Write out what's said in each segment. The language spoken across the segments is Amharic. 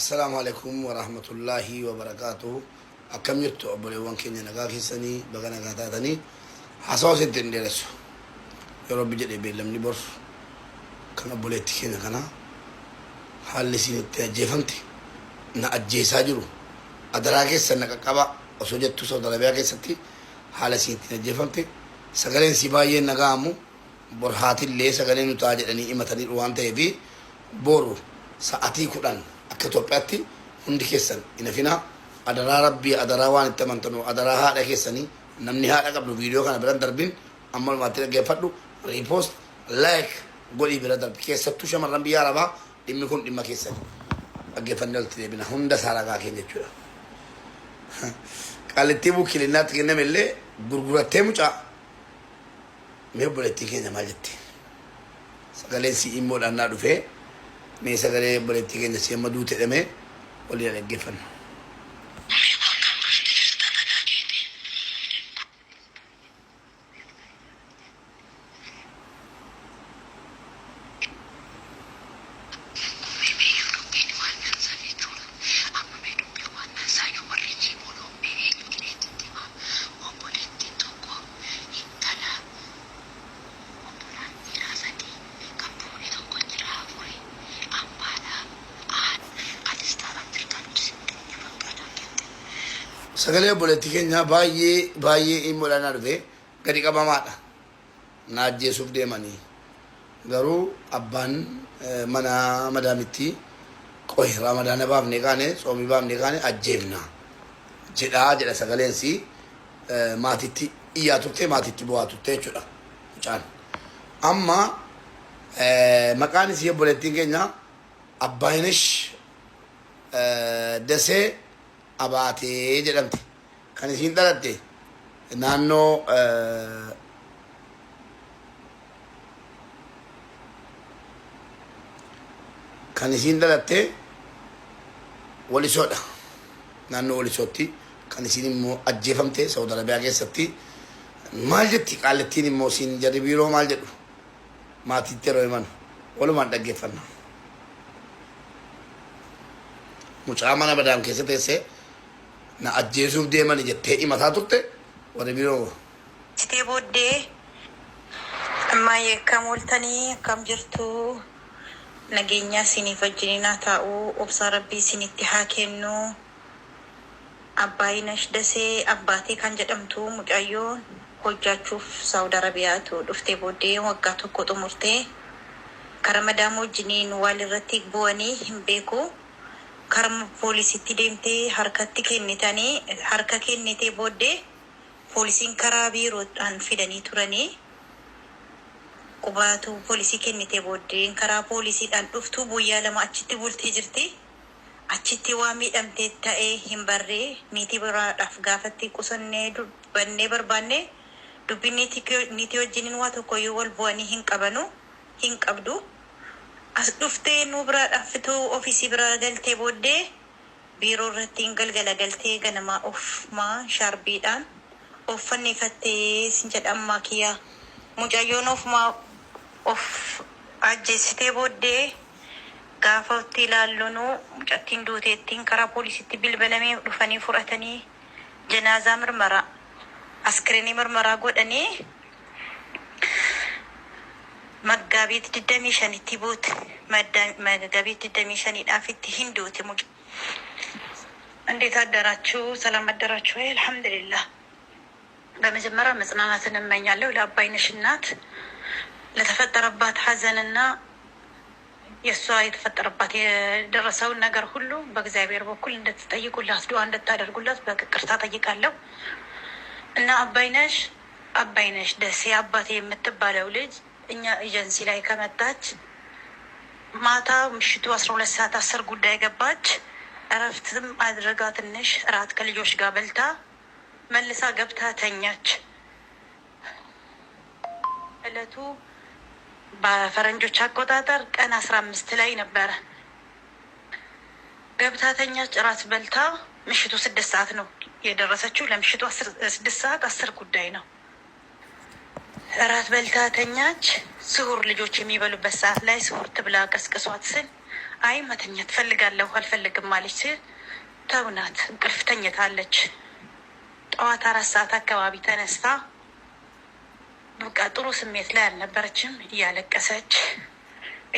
السلام عليكم ورحمة الله وبركاته. أكم يتو أبولي وانكين نغاكي سني بغانا غاتاتني حسوس الدندرسو يا رب جدي بيلم نبر كان أبولي تكينا كنا حال لسين التجيفنتي نا أجيسا جرو أدراكي سنة كبا وسوجت تسو دلبياكي ستي حال لسين التجيفنتي سغلين سيبايي نغامو برهاتي اللي سغلين نتاجد أني إمتاني روانتي بي بورو ساعتي كدان أكتوباتي هندي كيسن إن فينا أدرا ربي أدرا وان التمنتنو أدرا هذا كيسني نمني هذا قبل فيديو كان بران دربين أمال ما تلقى فدو ريبوست لايك قولي بران درب كيسة توشة مرة بيا ربا دم يكون دم كيسن أجي فنجل تريبنا هندا سارا كاكين جتشورا قال تيبو كلينات كنا ملة برغورة تيموجا ميو بولتي كنا مالتي سكالين سي إيمول أنا رفه ميسا كره بولتي كنا سي مدو تدمه ولي على جفن सगले बोलेती के ना भाई ये इमोला ना रुपे करी का मामा नाज्य सुबदे मनी गरु अब्बान मना मदामिती कोई रामदान बाब निकाने सोमी बाब निकाने अजेबना जेड़ा सगले सी मातिती इया तुते मातिती बुआ तुते चुरा चान अम्मा मकान सी बोलेती के ना अब्बाइनिश दसे अबाते जलमते kan isin dalatte naannoo kan isin dalatte walisoodha naannoo walisootti kan isin immoo ajjeefamte Saudi Arabiyaa keessatti maal jetti qaallattiin immoo isin jarri biiroo maal jedhu maatiitti yeroo himan walumaan dhaggeeffanna mucaa mana badaam keessa teessee na ajjeesuuf deeman jettee himataa turte warri biroo Sitee booddee ammaayee akkam ooltanii akkam jirtu nageenyaa isiniif wajjiniin haa taa'u obsa rabbii isinitti haa kennu Abbaayinesh Dasee abbaatii kan jedhamtu mucayyoo hojjachuuf Saudi Arabiyaatu dhuftee booddee waggaa tokko xumurtee karaa madaama wajjiniin walirratti bu'anii hin beeku karma poolisitti deemtee harkatti kennitanii harka kennitee booddee poolisiin karaa biiroodhaan fidanii turanii qubaatu poolisii kennitee booddee karaa poolisiidhaan dhuftu guyyaa lama achitti bultee jirti achitti waa miidhamtee ta'ee hin barree niitii biraadhaaf gaafatti qusannee dubbannee barbaanne dubbinni niitii wajjiniin waa tokko yoo wal bu'anii hin qabdu as dhuftee nu biraadhaaf fituu ofiisii biraa galtee booddee biiroo irratti galgala galtee ganamaa ofmaa shaarbiidhaan uffanneeffattee sin jedhammaa kiyyaa mucayyoon ofmaa of ajjeessitee booddee gaafa itti ilaallonu mucattiin duuteettiin karaa poolisitti bilbilamee dhufanii fudhatanii janaazaa mirmaraa askiriinii mirmaraa godhanii መጋቢት ድደሚሸን ኢቲቦት መጋቢት ድደሚሸን ኢዳፊት ሂንዶት ሙጭ እንዴት አደራችሁ? ሰላም አደራችሁ ወይ? አልহামዱሊላህ። በመጀመሪያ መጽናናትን እመኛለሁ ለአባይነሽ እናት ለተፈጠረባት ሐዘንና የሷ የተፈጠረባት የደረሰውን ነገር ሁሉ በእግዚአብሔር በኩል እንድትጠይቁላት ዱዓ እንድታደርጉላት በቅርታ ጠይቃለሁ እና አባይነሽ ደሴ አባቴ የምትባለው ልጅ እኛ ኤጀንሲ ላይ ከመጣች ማታ ምሽቱ 12 ሰዓት 10 ጉዳይ ገባች። እረፍትም አድርጋ ትንሽ እራት ከልጆች ጋር በልታ መልሳ ገብታ ተኛች። እለቱ በፈረንጆች አቆጣጠር ቀን 15 ላይ ነበረ። ገብታ ተኛች። እራት በልታ ምሽቱ 6 ሰዓት ነው የደረሰችው። ለምሽቱ 6 ሰዓት 10 ጉዳይ ነው። እራት በልታ ተኛች። ስሁር ልጆች የሚበሉበት ሰዓት ላይ ስሁር ትብላ ቀስቅሷት ስል አይ መተኛት ፈልጋለሁ አልፈልግም አለች። ተውናት፣ እንቅልፍ ተኝታለች። ጠዋት 4 ሰዓት አካባቢ ተነስታ በቃ ጥሩ ስሜት ላይ አልነበረችም። እያለቀሰች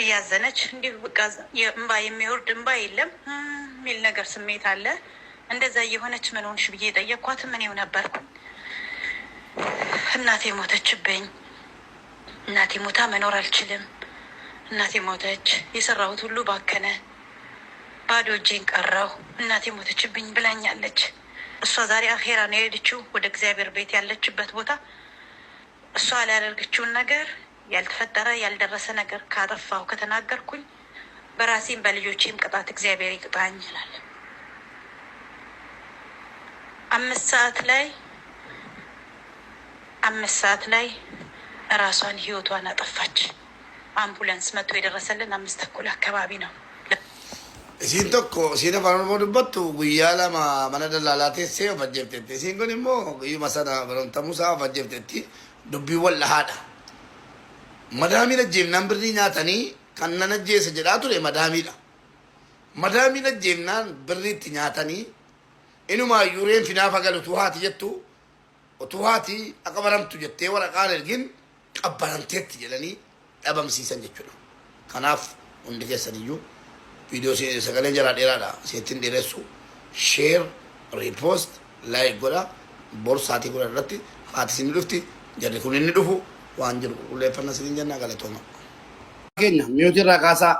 እያዘነች እንዲሁ በቃ እንባ የሚወርድ እንባ የለም የሚል ነገር ስሜት አለ። እንደዛ እየሆነች ምን ሆንሽ ብዬ ጠየኳት። እኔው ነበርኩ። እናቴ ሞተችብኝ። እናቴ ሞታ መኖር አልችልም። እናቴ ሞተች፣ የሰራሁት ሁሉ ባከነ፣ ባዶ እጄን ቀረሁ፣ እናቴ ሞተችብኝ ብላኛለች። እሷ ዛሬ አኼራ ነው የሄደችው፣ ወደ እግዚአብሔር ቤት ያለችበት ቦታ። እሷ ያላደረገችውን ነገር ያልተፈጠረ ያልደረሰ ነገር ካጠፋሁ ከተናገርኩኝ በራሴም በልጆቼም ቅጣት እግዚአብሔር ይቅጣኝ ይላል። 5 ሰዓት ላይ ራሷን ህይወቷን አጠፋች። አምቡላንስ መጥቶ የደረሰልን 5 ተኩል አካባቢ ነው። Isin tokko isin afaan Oromoo dubbattu guyyaa lama mana daldalaa teessee of ajjeeftetti. Isin kun immoo guyyuma sana barumtamuusaa of ajjeeftetti dubbiiwwan lahaadha. Madaamiin ajjeefnaan birrii nyaatanii kan nan ajjeese jedhaa ture madaamiidha. Madaamiin ajjeefnaan birriitti nyaatanii inumaayyuu reenfi naafa galu utuu haati jettu utuu haati akka baramtu jettee waraqaan ergin qabbanamteetti jedhanii dhabamsiisan jechuudha. Kanaaf hundi keessaniyyuu video sagaleen jala dheeraadha. Seetiin dheeressu share, repost, like godha. Bor saatii godha irratti haati isin dhufti jarri kun inni dhufu waan jiru ulleeffannaa isin jenna galatooma. Keenya mi'ootii irraa kaasaa.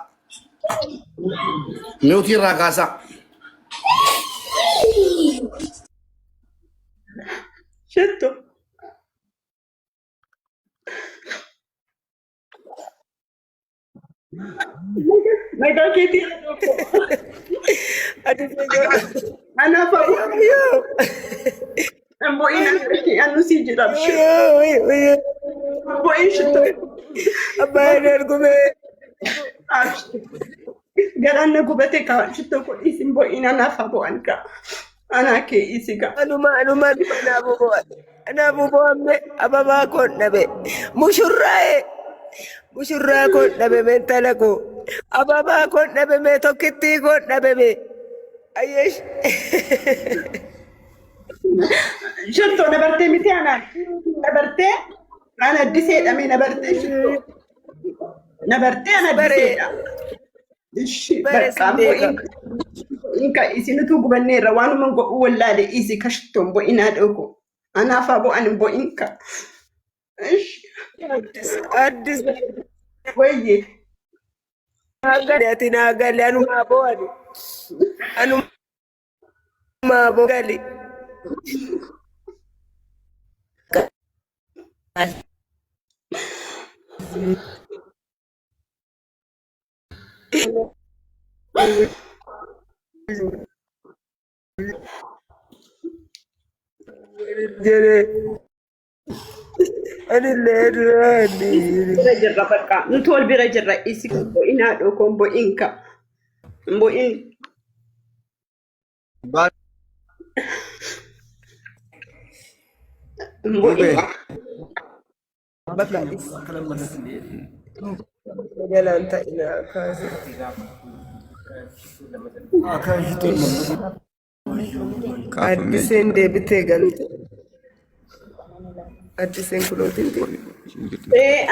Mi'ootii irraa kaasaa. Shetto. Mega kiti aduh anak apa ambo ina anu si jirab ambo in shetto apa energume garanna gubate ka shetto ko isim bo ina nafa bo anka anake isiga anuma ana bubo amme ababa ko nabe mushurra ko nabe mentala ko ababa ko nabe me tokkitti ko nabe me ayesh shetto nabarte miti nabarte ana diseedha me nabarte shetto nabarte ana diseedha ishi bakka ambo inka isinutu gubanneerra waanuma godhu wallaale isi kashton bo ina dhoko anaafa bo anin bo inka addis wayye ati nagali anuma bo gali jere ani lerani jirra bakka ntol bira jirra isi bo ina dhoko bo inka bo in bo in bakka galanta ina kasi addisen deebitee galte addisen kulootin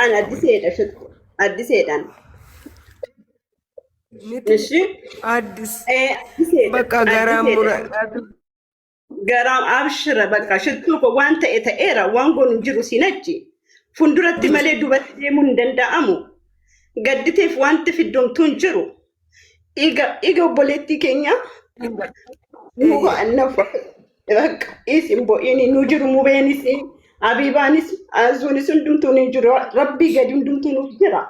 an addiseedha shetto addiseedhan ishi addis addiseedha bakka garamura garam abshira bakka shetto ko waan ta'e ta'eera waan gonu jiru sinachi funduratti malee dubatti deemuun hin danda'amu gadditeef wanti fiddomtuun jiru iga obboleettii keenya muka annafa bakka isin bo'ini nu jiru mubeenis abibaanis azuunis hundumtuun hin jiru rabbii gadi hundumtuun jira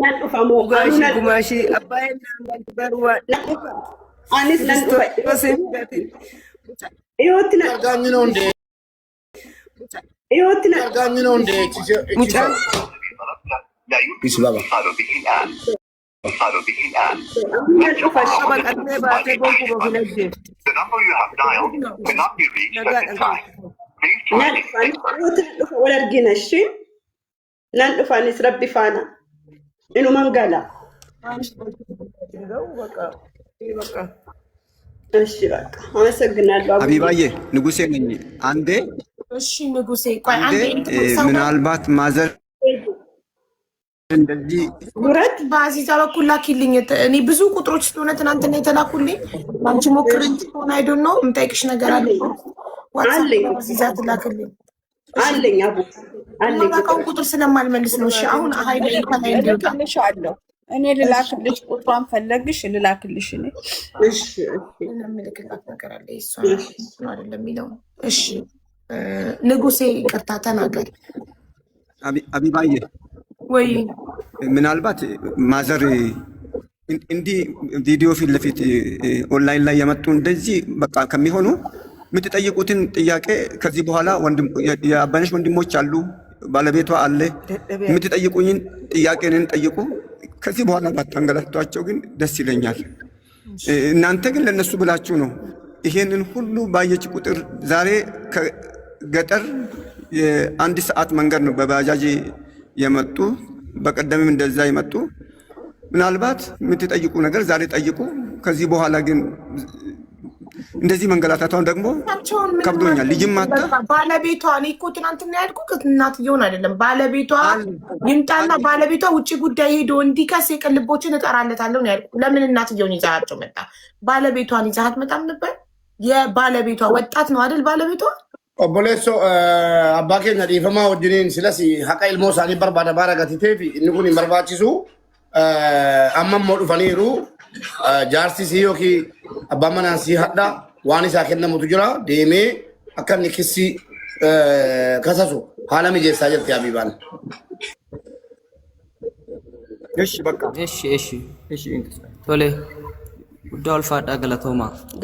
nan dhufa moo gumaashii abbaayeen barwa anis nan dhufa dhiyootti na mucaan Isu baba. nan dhufa baqatee baatee gonkuba filajjeef The number you have dialed cannot be reached at this time. Please try nan dhufa dhiyootti nan dhufa wal argina shi نندفانيس ربي فانا إنه منقلا እሺ በቃ አመሰግናለሁ አቢባዬ ንጉሴ ነኝ አንዴ እሺ ንጉሴ ቆይ አንዴ ምናልባት ማዘር እንደዚህ ጉረት በአዚዛ በኩል ላኪልኝ እኔ ብዙ ቁጥሮች ስለሆነ ትናንትና የተላኩልኝ አንቺ ሞክሪኝ ሆነ አይ ዶንት ኖ የምጠይቅሽ ነገር አለ አለኝ አዚዛ ትላክልኝ አለኝ አቡ አለኝ ቁጥር ስለማልመልስ ነው እሺ አሁን ሀይ ላይ ከላይ ልልክልሻለሁ እኔ ልላክልሽ ቁጥሯን ፈለግሽ ልላክልሽ እኔ እሺ ምልክላት ነገር አለ እሷ አይደለም የሚለው እሺ ንጉሴ ይቅርታ ተናገር አቢባዬ ወይ ምናልባት ማዘር እንዲህ ቪዲዮ ፊት ለፊት ኦንላይን ላይ የመጡ እንደዚህ በቃ ከሚሆኑ የምትጠይቁትን ጥያቄ ከዚህ በኋላ የአባነሽ ወንድሞች አሉ ባለቤቷ አለ የምትጠይቁኝን ጥያቄንን ጠይቁ ከዚህ በኋላ ባታንገላቷቸው ግን ደስ ይለኛል እናንተ ግን ለነሱ ብላችሁ ነው ይሄንን ሁሉ ባየች ቁጥር ዛሬ ከገጠር የአንድ ሰዓት መንገድ ነው በባጃጅ የመጡ በቀደምም እንደዛ የመጡ ምናልባት የምትጠይቁ ነገር ዛሬ ጠይቁ ከዚህ በኋላ ግን እንደዚህ መንገላታቷን ደግሞ ከብዶኛል ልጅም ማታ ባለቤቷ እኔ እኮ ትናንትና ያልኩት እናትየውን አይደለም ባለቤቷ ይምጣና ባለቤቷ ውጪ ጉዳይ ሄዶ እንዲከስ የቅልቦችን እጠራለታለሁ ነው ያልኩት ለምን እናትየውን ይዛቸው መጣ ባለቤቷን ይዛት መጣም ነበር የባለቤቷ ወጣት ነው አይደል ባለቤቷ ኦቦሌሶ አባኬኛ ዲፈማ ወጅኒን ስለሲ ሀቃ ኢልሞ ሳኒ በርባዳ ባረጋቲቴፊ እንኩን መርባቺሱ አማሞ ዱፈኒሩ jaarsi si yooki abbaan manaan si hadha waan isaa kennamutu jira deemee akka inni kissi kasasu haala mijeessaa jirti Habibaan. እሺ በቃ እሺ ቶሌ ጉዳዩ አልፋዳ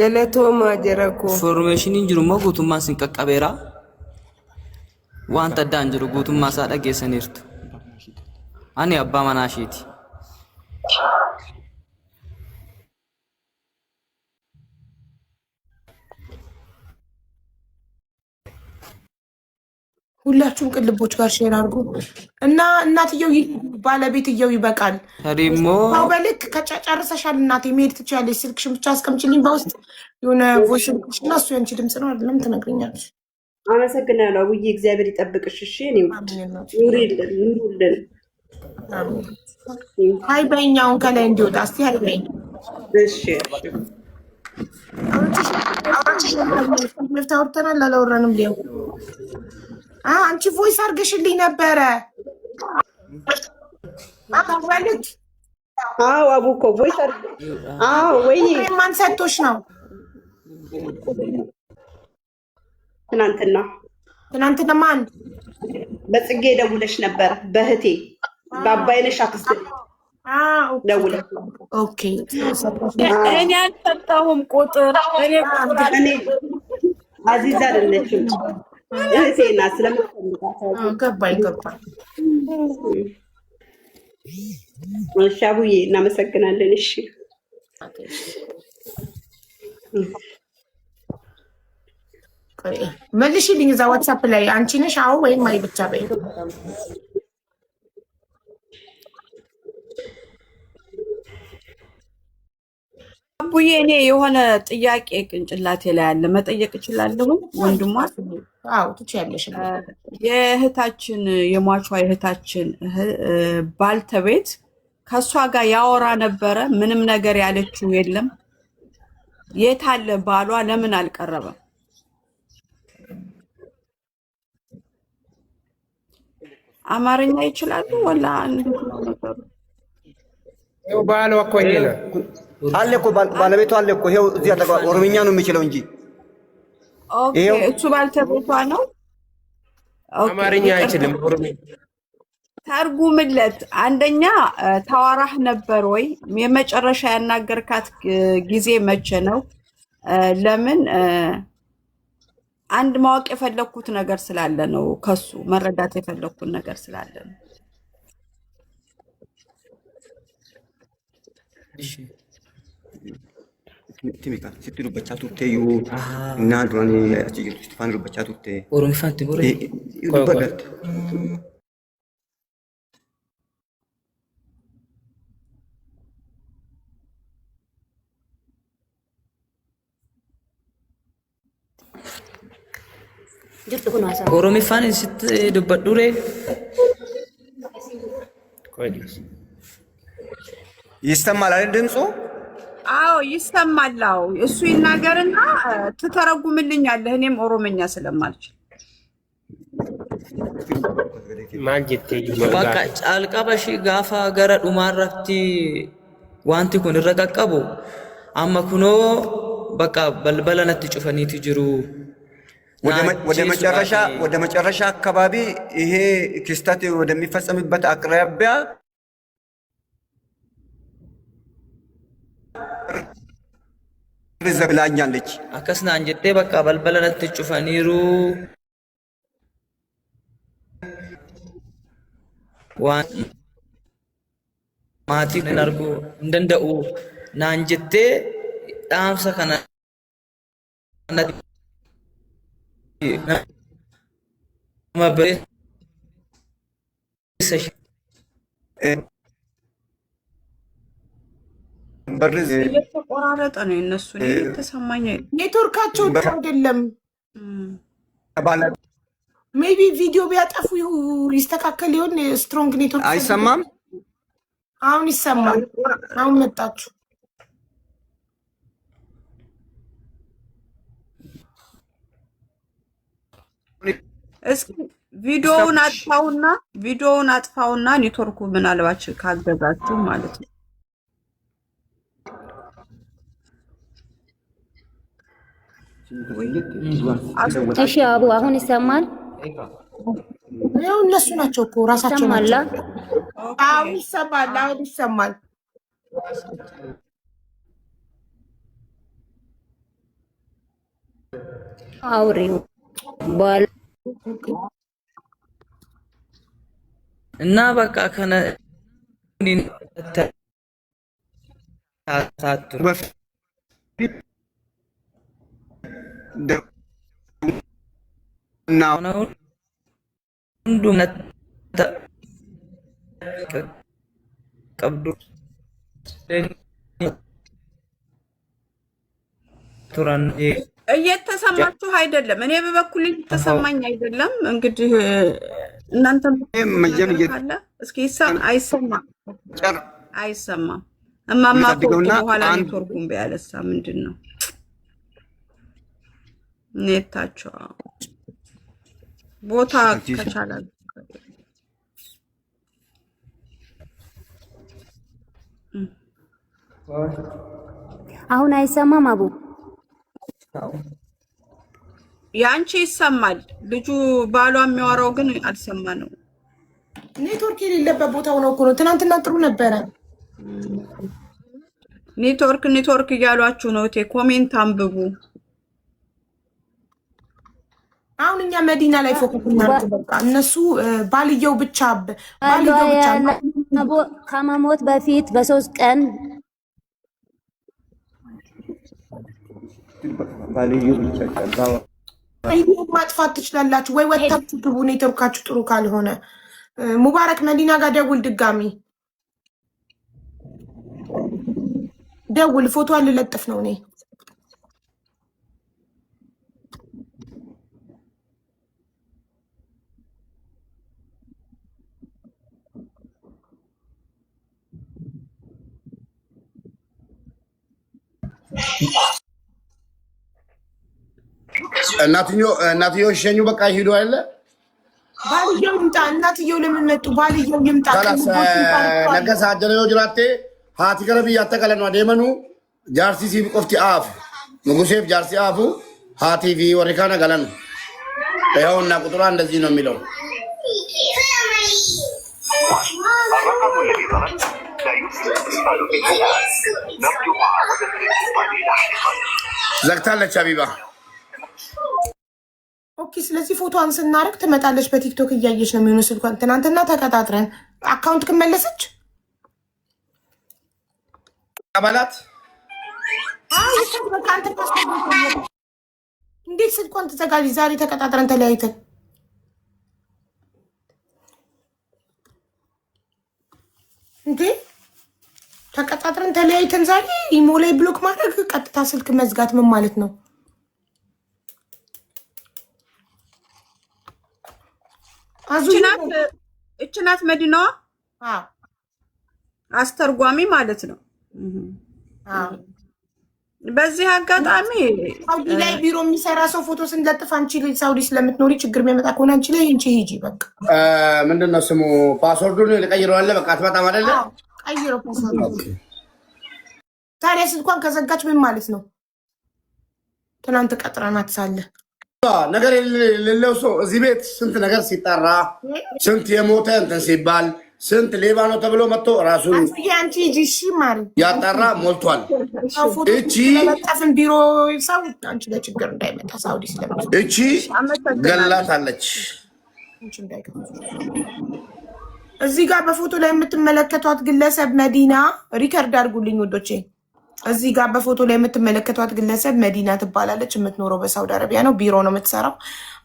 ገለቶማ ጀረኮ ኢንፎርሜሽን ጅሩማ ጉቱማን ሲንቀቀቤራ ዋንተ ዳን ጅሩ ጉቱማ ሳዳ ጌሰኒርቱ አኔ አባ መናሺቲ ሁላችሁም ቅልቦች ጋር ሼር አድርጉ እና እናትየው ባለቤትየው ይበቃል ታዲሞ አው በልክ ከጨርሰሻል እናቴ መሄድ ትችያለሽ ስልክሽን ብቻ አስቀምጪልኝ በውስጥ የሆነ ቮይስ እና እሱ ያንቺ ድምጽ ነው አይደለም ትነግሪኛለሽ አመሰግናለሁ አቡዬ እግዚአብሔር ይጠብቅሽ እሺ እኔ ኑሩልን ሃይ በእኛውን ከላይ እንዲወጣ እስቲ ሃይ በእኛ እሺ አውርተናል አላወራንም ሊው አንቺ ቮይስ አድርገሽልኝ ነበረ አባባልክ አዎ አቡኮ ቮይስ አዎ ወይኔ ማን ሰጥቶሽ ነው ትናንትና ማን በጽጌ ደውለሽ ነበር በህቴ በአባይነሽ አክስት ደውለሽ ኦኬ እኔ አልሰጠሁም ቁጥር እኔ አዚዛ አይደለችም እህቴና ስለምትፈልጋት ገባኝ እሺ አቡዬ እናመሰግናለን እሺ መልሽልኝ እዛ ዋትስአፕ ላይ አንቺ ነሽ አዎ ወይም አይ ብቻ በይ አቡዬ እኔ የሆነ ጥያቄ ቅንጭላቴ ላይ አለ መጠየቅ እችላለሁ ወንድሟ አዎ ትችያለሽ የእህታችን የሟቿ የእህታችን ባልተቤት ከሷ ጋር ያወራ ነበረ ምንም ነገር ያለችው የለም የት አለ ባሏ ለምን አልቀረበም አማርኛ ይችላሉ ወላ ነገሩ ባሏ እኮ ይሄ ነው አለ እኮ ባለቤቷ አለ እኮ ይሄው እዚህ አጠገባ ኦሮምኛ ነው የሚችለው እንጂ ኦኬ እሱ ባልተቤቷ ነው አማርኛ አይችልም ኦሮምኛ ተርጉምለት አንደኛ ታዋራህ ነበር ወይ የመጨረሻ ያናገርካት ጊዜ መቼ ነው ለምን አንድ ማወቅ የፈለኩት ነገር ስላለ ነው ከሱ መረዳት የፈለኩት ነገር ስላለ ነው እሺ ቲሚካ ሲጥሩ በቻቱ ተዩ እና ዱራኒ አቺ ስቲፋን በቻቱ ተ ኦሮሚፋንቲ ቦሬ ይበለት ኦሮሚፋን ስት ዱበዱሬ ይሰማል አይደል ድምፁ? አዎ ይሰማል። አዎ እሱ ይናገርና ትተረጉምልኛለህ። እኔም ኦሮምኛ ስለማልችል በቃ ጫልቀበሺ ጋፋ ገረ ዱማረፍቲ ዋንቲ ኩን ረቀቀቡ አማ ኩኖ በቃ በልበለነት ጩፈኒት ጅሩ ወደ መጨረሻ አካባቢ ይሄ ክስተት ወደሚፈጸምበት አቅራቢያ ብላኛለች። አከስና አንጀቴ በቃ በልበለነት ጩፈኒሩ ዋን ማቲ ነርጉ እንደንደኡ ናንጀቴ ዳምሰ ከነ ማብሬ ሰሽ የተቆራረጠ ነው የነሱ የተሰማኝ። ኔትወርካቸው አይደለም። ሜቢ ቪዲዮ ቢያጠፉ ይስተካከል ይሆን? ስትሮንግ ኔትወርክ አይሰማም። አሁን ይሰማል። አሁን መጣችሁ። እስኪ ቪዲዮውን አጥፋውና ኔትወርኩ ምናልባት ካገዛችሁ ማለት ነው። እሺ አቡ አሁን ይሰማል? ያው እነሱ ናቸው እኮ ራሳቸው ናቸው። አሁን ይሰማል። አሁን ይሰማል። አውሪው ባል እና በቃ ከነ እየተሰማችሁ አይደለም። እኔ በበኩል እየተሰማኝ አይደለም። እንግዲህ እናንተ ካለ እስኪ አይሰማም። እማማ በኋላ ኔትወርኩን ቢያለሳ ምንድን ነው ኔታቸው ቦታ ከቻላል አሁን አይሰማም። አቡ ያንቺ ይሰማል። ልጁ ባሏ የሚያወራው ግን አልሰማ ነው። ኔትወርክ የሌለበት ቦታ ሆኖ እኮ ነው። ትናንትና ጥሩ ነበረ። ኔትወርክ እያሏችሁ ነው። ኮሜንት አንብቡ። አሁን እኛ መዲና ላይ ፎከስ እናድርግ። በቃ እነሱ ባልየው ብቻ ከመሞት በፊት በ3 ቀን ባልየው ብቻ ማጥፋት ትችላላችሁ ወይ? ወታችሁ ግቡ። ኔትወርካችሁ ጥሩ ካልሆነ ሙባረክ መዲና ጋር ደውል። ድጋሚ ደውል። ፎቶ ልለጥፍ ነው እኔ። እናትዮ ሸኙ በቃ ሂዱ አይደለ? ባልየው ይምጣ። እናትየው ለምን መጡ? ባልየው ይምጣ። ነገሳ አጀለ ጅራቴ ሃቲ ገረብ ያተቀለና ደመኑ ጃርሲ ሲብ ቆፍቲ አፍ ንጉሴፍ ጃርሲ አፉ ሃቲ ቪ ወሪካና ገለን ይኸውና ቁጥሯ እንደዚህ ነው የሚለው። الرقم الذي ضربت لا يمكن اتصال به. نرجو معاودة الاتصال لاحقا. ዘግታለች ሀቢባ። ኦኬ፣ ስለዚህ ፎቶዋን ስናደርግ ትመጣለች። በቲክቶክ እያየች ነው የሚሆነው ስልኳን። ትናንትና ተቀጣጥረን አካውንት ከመለሰች አባላት በቃ አንተ እንዴት ስልኳን ትዘጋለች? ዛሬ ተቀጣጥረን ተለያይተን እንዴ ተቀጣጥረን ተለያይተን ዛሬ ኢሞ ላይ ብሎክ ማድረግ ቀጥታ ስልክ መዝጋት ምን ማለት ነው? እች ናት መዲናዋ አስተርጓሚ ማለት ነው። በዚህ አጋጣሚ ሳውዲ ላይ ቢሮ የሚሰራ ሰው ፎቶ ስንለጥፍ አንቺ ሳውዲ ስለምትኖሪ ችግር የሚመጣ ከሆነ አንቺ ላይ እንቺ ሂጂ በቃ ምንድነው ስሙ ፓስወርዱን ልቀይረዋለሁ። በቃ አትመጣም አይደለ? ቀይሮ ፓስወርዱ። ታዲያ ስልኳን ከዘጋች ምን ማለት ነው? ትናንት ቀጥረናት ሳለ ነገር የሌለው ሰው እዚህ ቤት ስንት ነገር ሲጠራ ስንት የሞተ እንትን ሲባል ስንት ሌባ ነው ተብሎ መጥቶ ራሱን አንቺ ጂሺ ማሪ ያጣራ ሞልቷል። እቺ ለጣፍን ቢሮ ሰው አንቺ ለችግር እንዳይመጣ ሳውዲ ስለምን እቺ ገላታለች። እዚህ ጋር በፎቶ ላይ የምትመለከቷት ግለሰብ መዲና ሪከርድ አድርጉልኝ ወዶቼ። እዚህ ጋር በፎቶ ላይ የምትመለከቷት ግለሰብ መዲና ትባላለች። የምትኖረው በሳውዲ አረቢያ ነው። ቢሮ ነው የምትሰራው።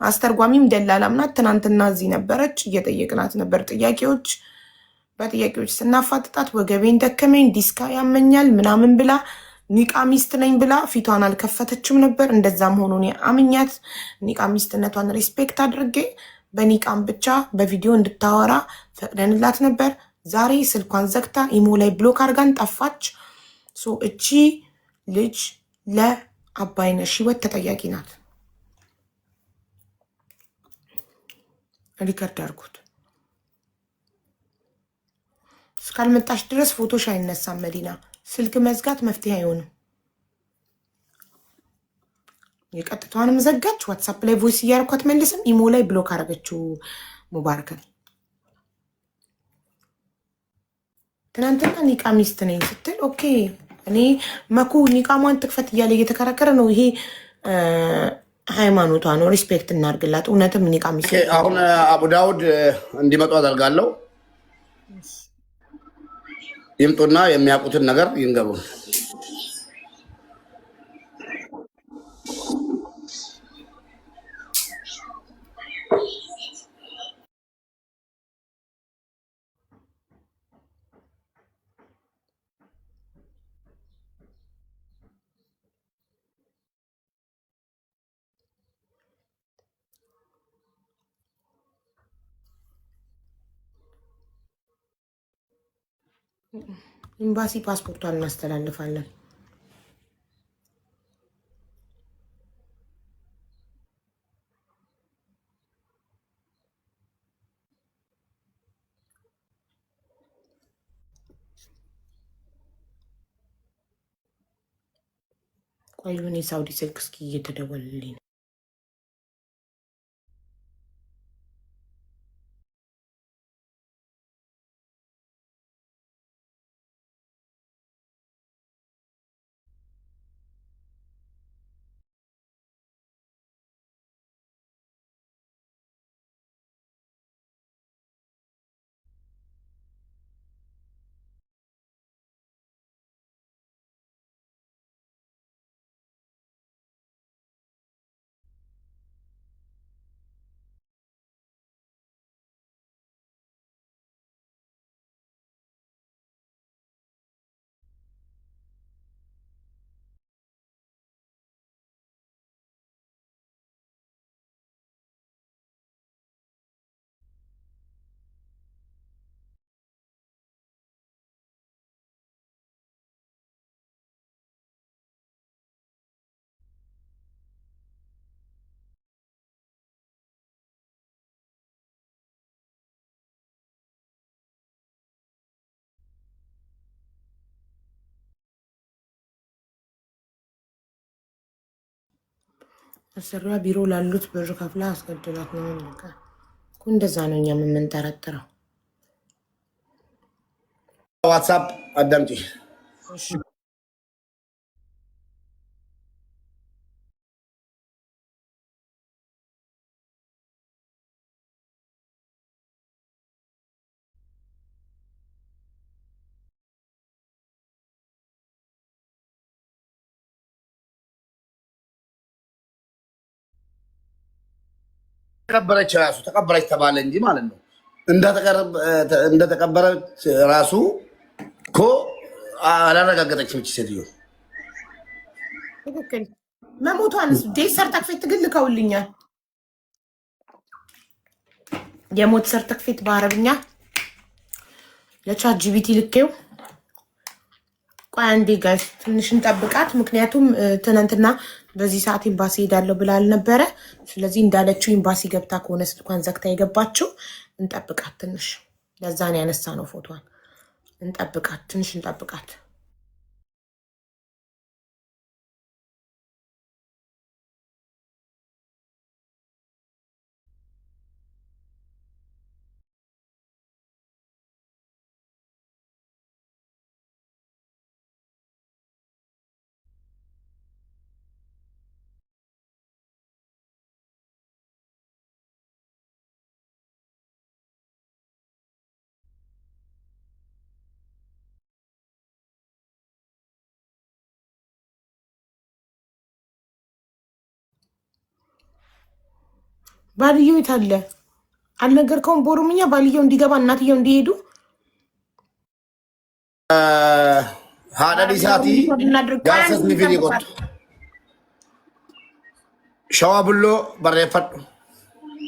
አስተርጓሚም ደላላም ናት። ትናንትና እዚህ ነበረች። እየጠየቅናት ነበር ጥያቄዎች። በጥያቄዎች ስናፋጥጣት ወገቤን ደከመኝ፣ ዲስካ ያመኛል ምናምን ብላ ኒቃሚስት ነኝ ብላ ፊቷን አልከፈተችም ነበር። እንደዛም ሆኖ እኔ አምኛት ኒቃሚስትነቷን ሪስፔክት አድርጌ በኒቃም ብቻ በቪዲዮ እንድታወራ ፈቅደንላት ነበር። ዛሬ ስልኳን ዘግታ ኢሞ ላይ ብሎክ አድርጋን ጠፋች። እቺ ልጅ ለአባይነሽ ህይወት ተጠያቂ ናት። ሪከርድ አድርጉት። እስካልመጣሽ ድረስ ፎቶሽ አይነሳም። መዲና ስልክ መዝጋት መፍትሄ አይሆንም። የቀጥታዋንም ዘጋች። ዋትሳፕ ላይ ቮይስ እያደረኳት መልስም ኢሞ ላይ ብሎክ አደረገችው ሙባረከን። ትናንትና ኒቃሚስት ነኝ ስትል ኦኬ እኔ መኩ ኒቃሟን ትክፈት እያለ እየተከራከረ ነው። ይሄ ሃይማኖቷ ነው፣ ሪስፔክት እናድርግላት። እውነትም ኒቃሚስት አሁን አቡ ዳውድ እንዲመጡ አደርጋለሁ። ይምጡና የሚያውቁትን ነገር ይንገሩ። ኤምባሲ ፓስፖርቷን እናስተላልፋለን። ቆዩን የሳውዲ ስልክ እስኪ እየተደወለልኝ ነው። አሰሪዋ ቢሮ ላሉት ብር ከፍላ አስገድላት ነው። እንደዛ ነው እኛም የምንጠረጥረው። ዋትሳፕ አዳምጪ። ተቀበረች ራሱ ተቀበረች ተባለ እንጂ ማለት ነው። እንደተቀበረች ራሱ እኮ አላረጋገጠችም እቺ ሴትዮ። ትክክል መሞቷን ዴት ሰርተፊኬት ግን ልከውልኛል። የሞት ሰርተክፌት በአረብኛ ለቻት ጂቢቲ ልኬው ቆይ አንዴ ጋይስ ትንሽ እንጠብቃት ምክንያቱም ትናንትና በዚህ ሰዓት ኤምባሲ ሄዳለሁ ብላ አልነበረ ስለዚህ እንዳለችው ኤምባሲ ገብታ ከሆነ ስልኳን ዘግታ የገባችው እንጠብቃት ትንሽ ለዛ ነው ያነሳ ነው ፎቶዋን እንጠብቃት ትንሽ እንጠብቃት ባልየው ይታለ አልነገርከውም በኦሮምኛ ባልየው እንዲገባ እናትየው እንዲሄዱ ሃዳዲ ሳቲ ጋሰስ ንፊኒ ቆጥ ሸዋብሎ በረፈጥ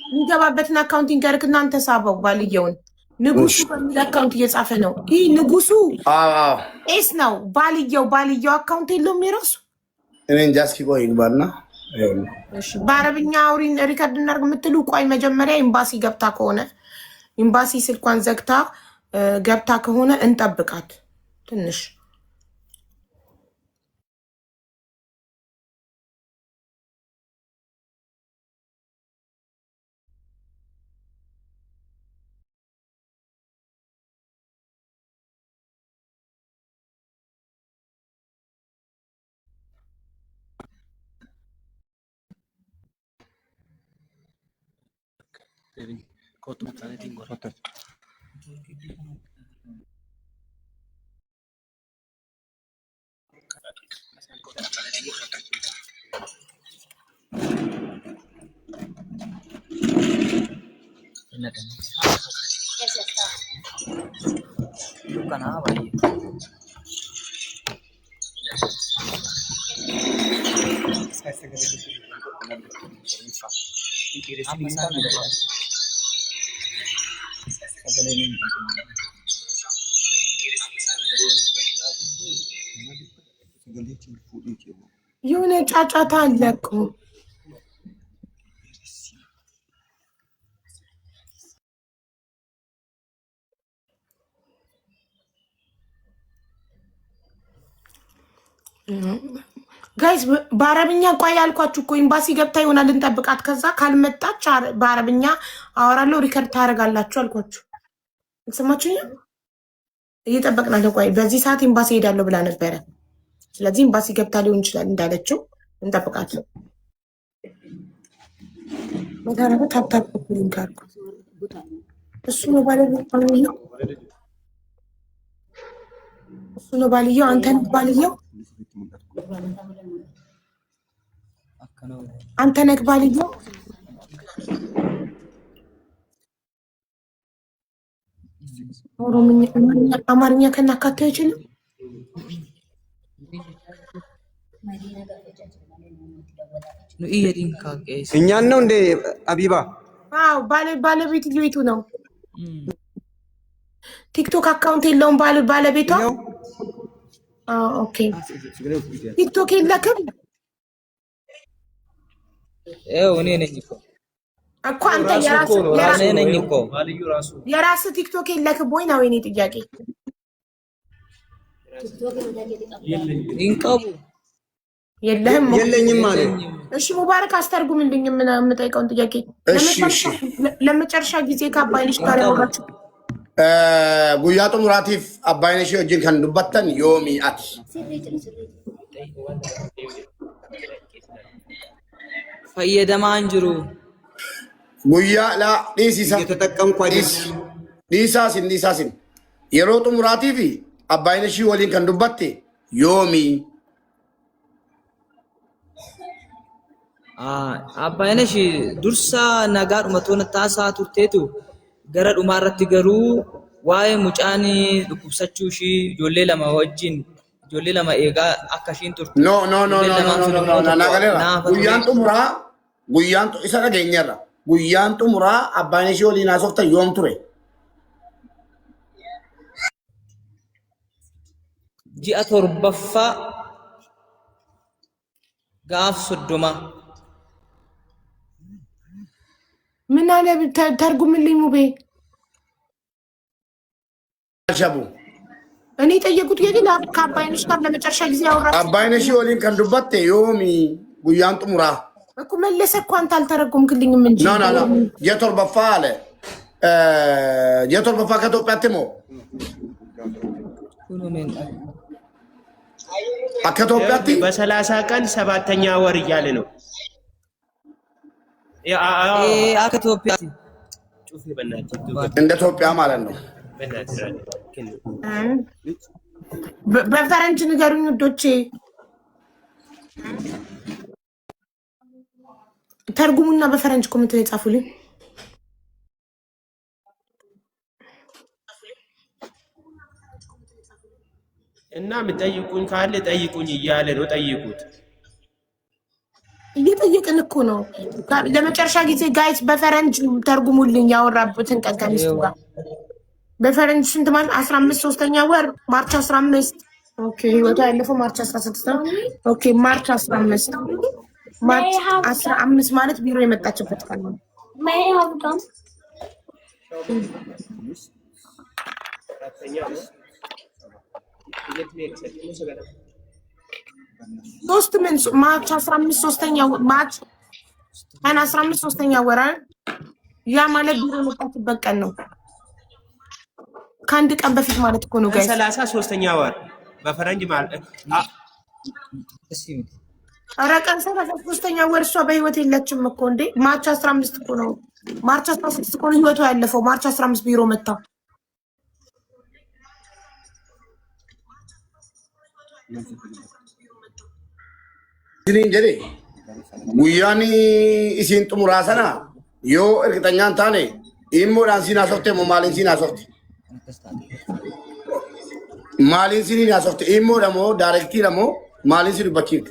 የሚገባበትን አካውንቲንግ ጋር እናንተ ሳበው ባልየውን ንጉሱ በሚል አካውንት እየጻፈ ነው ይህ ንጉሱ ኤስ ነው ባልየው አካውንት የለውም የራሱ እኔ እንጃስኪ ቆይ ይግባና በአረብኛ አውሪን ሪከርድ እናርግ የምትሉ ቆይ መጀመሪያ ኤምባሲ ገብታ ከሆነ ኤምባሲ ስልኳን ዘግታ ገብታ ከሆነ እንጠብቃት ትንሽ የሆነ ጫጫታ አለ እኮ ጋይስ በአረብኛ ቆይ ያልኳችሁ እኮ ኤምባሲ ገብታ ይሆናል እንጠብቃት ከዛ ካልመጣች በአረብኛ አወራለሁ ሪከርድ ታደርጋላችሁ አልኳችሁ ሰማችሁኝ እየጠበቅናት ነው ቆይ በዚህ ሰዓት ኤምባሲ ሄዳለሁ ብላ ነበረ ስለዚህ ኤምባሲ ገብታ ሊሆን ይችላል እንዳለችው እንጠብቃት ወዳረበ ታፕታፕ ሊንክ አድርጉ እሱ ነው ባልየው አንተ ነህ ባልየው ኦሮምኛ አማርኛ ከናካቴ አይችልም እኛን ነው እንደ አቢባ አዎ ባለቤት ልዩቱ ነው ቲክቶክ አካውንት የለውም ባለቤቷ ኦኬ ቲክቶክ የለክም እኔ ነኝ እኮ አንተ የራስህ ቲክቶክ የለክም ወይ ነው የኔ ጥያቄ ኢንቀቡ የለኝም ማለት እሺ ሙባረክ አስተርጉምልኝ ምን የምጠይቀውን ጥያቄ ለመጨረሻ ጊዜ ከአባይነሽ ጋር ያወራችሁ ጉያ ጡሙራቲፍ አባይነሽ ወጅን ከን ዱበተን ዮሚ አት ፈየደማ አንጅሩ ጉያ ላ ዲሲሳ የተጠቀምኩ አይደል ዲሳሲን የሮ ጡሙራቲፍ አባይነሽ ወሊን ከን ዱበቴ ዮሚ አባይነሽ ዱርሳ ነጋር መቶን ታሳ ቱርቴቱ ገረ ዱማራት ገሩ ዋይ ሙጫኒ ዱኩሰቹ ሺ ጆሌ ለማ ወጅን ጆሌ ለማ ኤጋ አካሺን ቱርቱ ኖ ናገሌራ ጉያን ጡሙራ isa dhageenyarra guyyaan xumuraa abbaan ishee waliin haasoftan yoom ture? ji'a torbaffaa gaaf 30 ምን አለ ተርጉምልኝ ሙቤ። ሸቡ እኔ ጠየቁት የግል ከአባይነሽ ጋር ለመጨረሻ ጊዜ ያወራችሁ አባይነሽ ወሊን ከን ዱባቴ ዮሚ ጉያን ጥሙራ እኮ መለሰ እኮ አንተ አልተረጎምክልኝም እንጂ ኖ የቶርበፋ አለ የቶርበፋ ከኢትዮጵያትሞ ከኢትዮጵያት በ30 ቀን 7ኛ ወር እያለ ነው ከኢትዮጵያት ጩፌ በእናትህ እንደ ኢትዮጵያ ማለት ነው። በፈረንጅ ንገሩኝ ውዶቼ፣ ተርጉሙና በፈረንጅ ኮሜንት ላይ ጻፉልኝ። እና የምጠይቁኝ ካለ ጠይቁኝ እያለ ነው። ጠይቁት። እየጠየቅን እኮ ነው። ለመጨረሻ ጊዜ ጋይስ በፈረንጅ ተርጉሙልኝ ያወራበትን ቀን ከሚስቱ ጋር በፈረንጅ ስንት ማለት 15 3ኛ ወር ማርች 15 ኦኬ። ህይወቷ ያለፈው ማርች 16 ነው። ኦኬ ማርች 15 ማርች 15 ማለት ቢሮ የመጣችበት ቀን ነው። ሶስት ምን ማርች 15 3ኛ ማርች 15 3ኛ ወር ያ ማለት ቢሮ የመጣችበት ቀን ነው። ከአንድ ቀን በፊት ማለት እኮ ነው ጋይስ 33ኛ ወር በፈረንጅ ማለት ኧረ ቀን 33ኛ ወር እሷ በህይወት የለችም እኮ እንዴ። ማርች 15 እኮ ነው። ማርች 16 እኮ ነው ህይወቷ ያለፈው። ማርች 15 ቢሮ መጣ። እንጀዴ ጉያኒ ኢሲን ጥሙራ ሰና ዮ እርግጠኛን ታኔ ኢሞዳን ሲና ሶፍቴ ሞማሊን ሲና ሶፍቴ ማሊን ሲና ሶፍቴ ኢሞ ደሞ ዳይሬክቲ ደሞ ማሊን ሲሉ በኪክ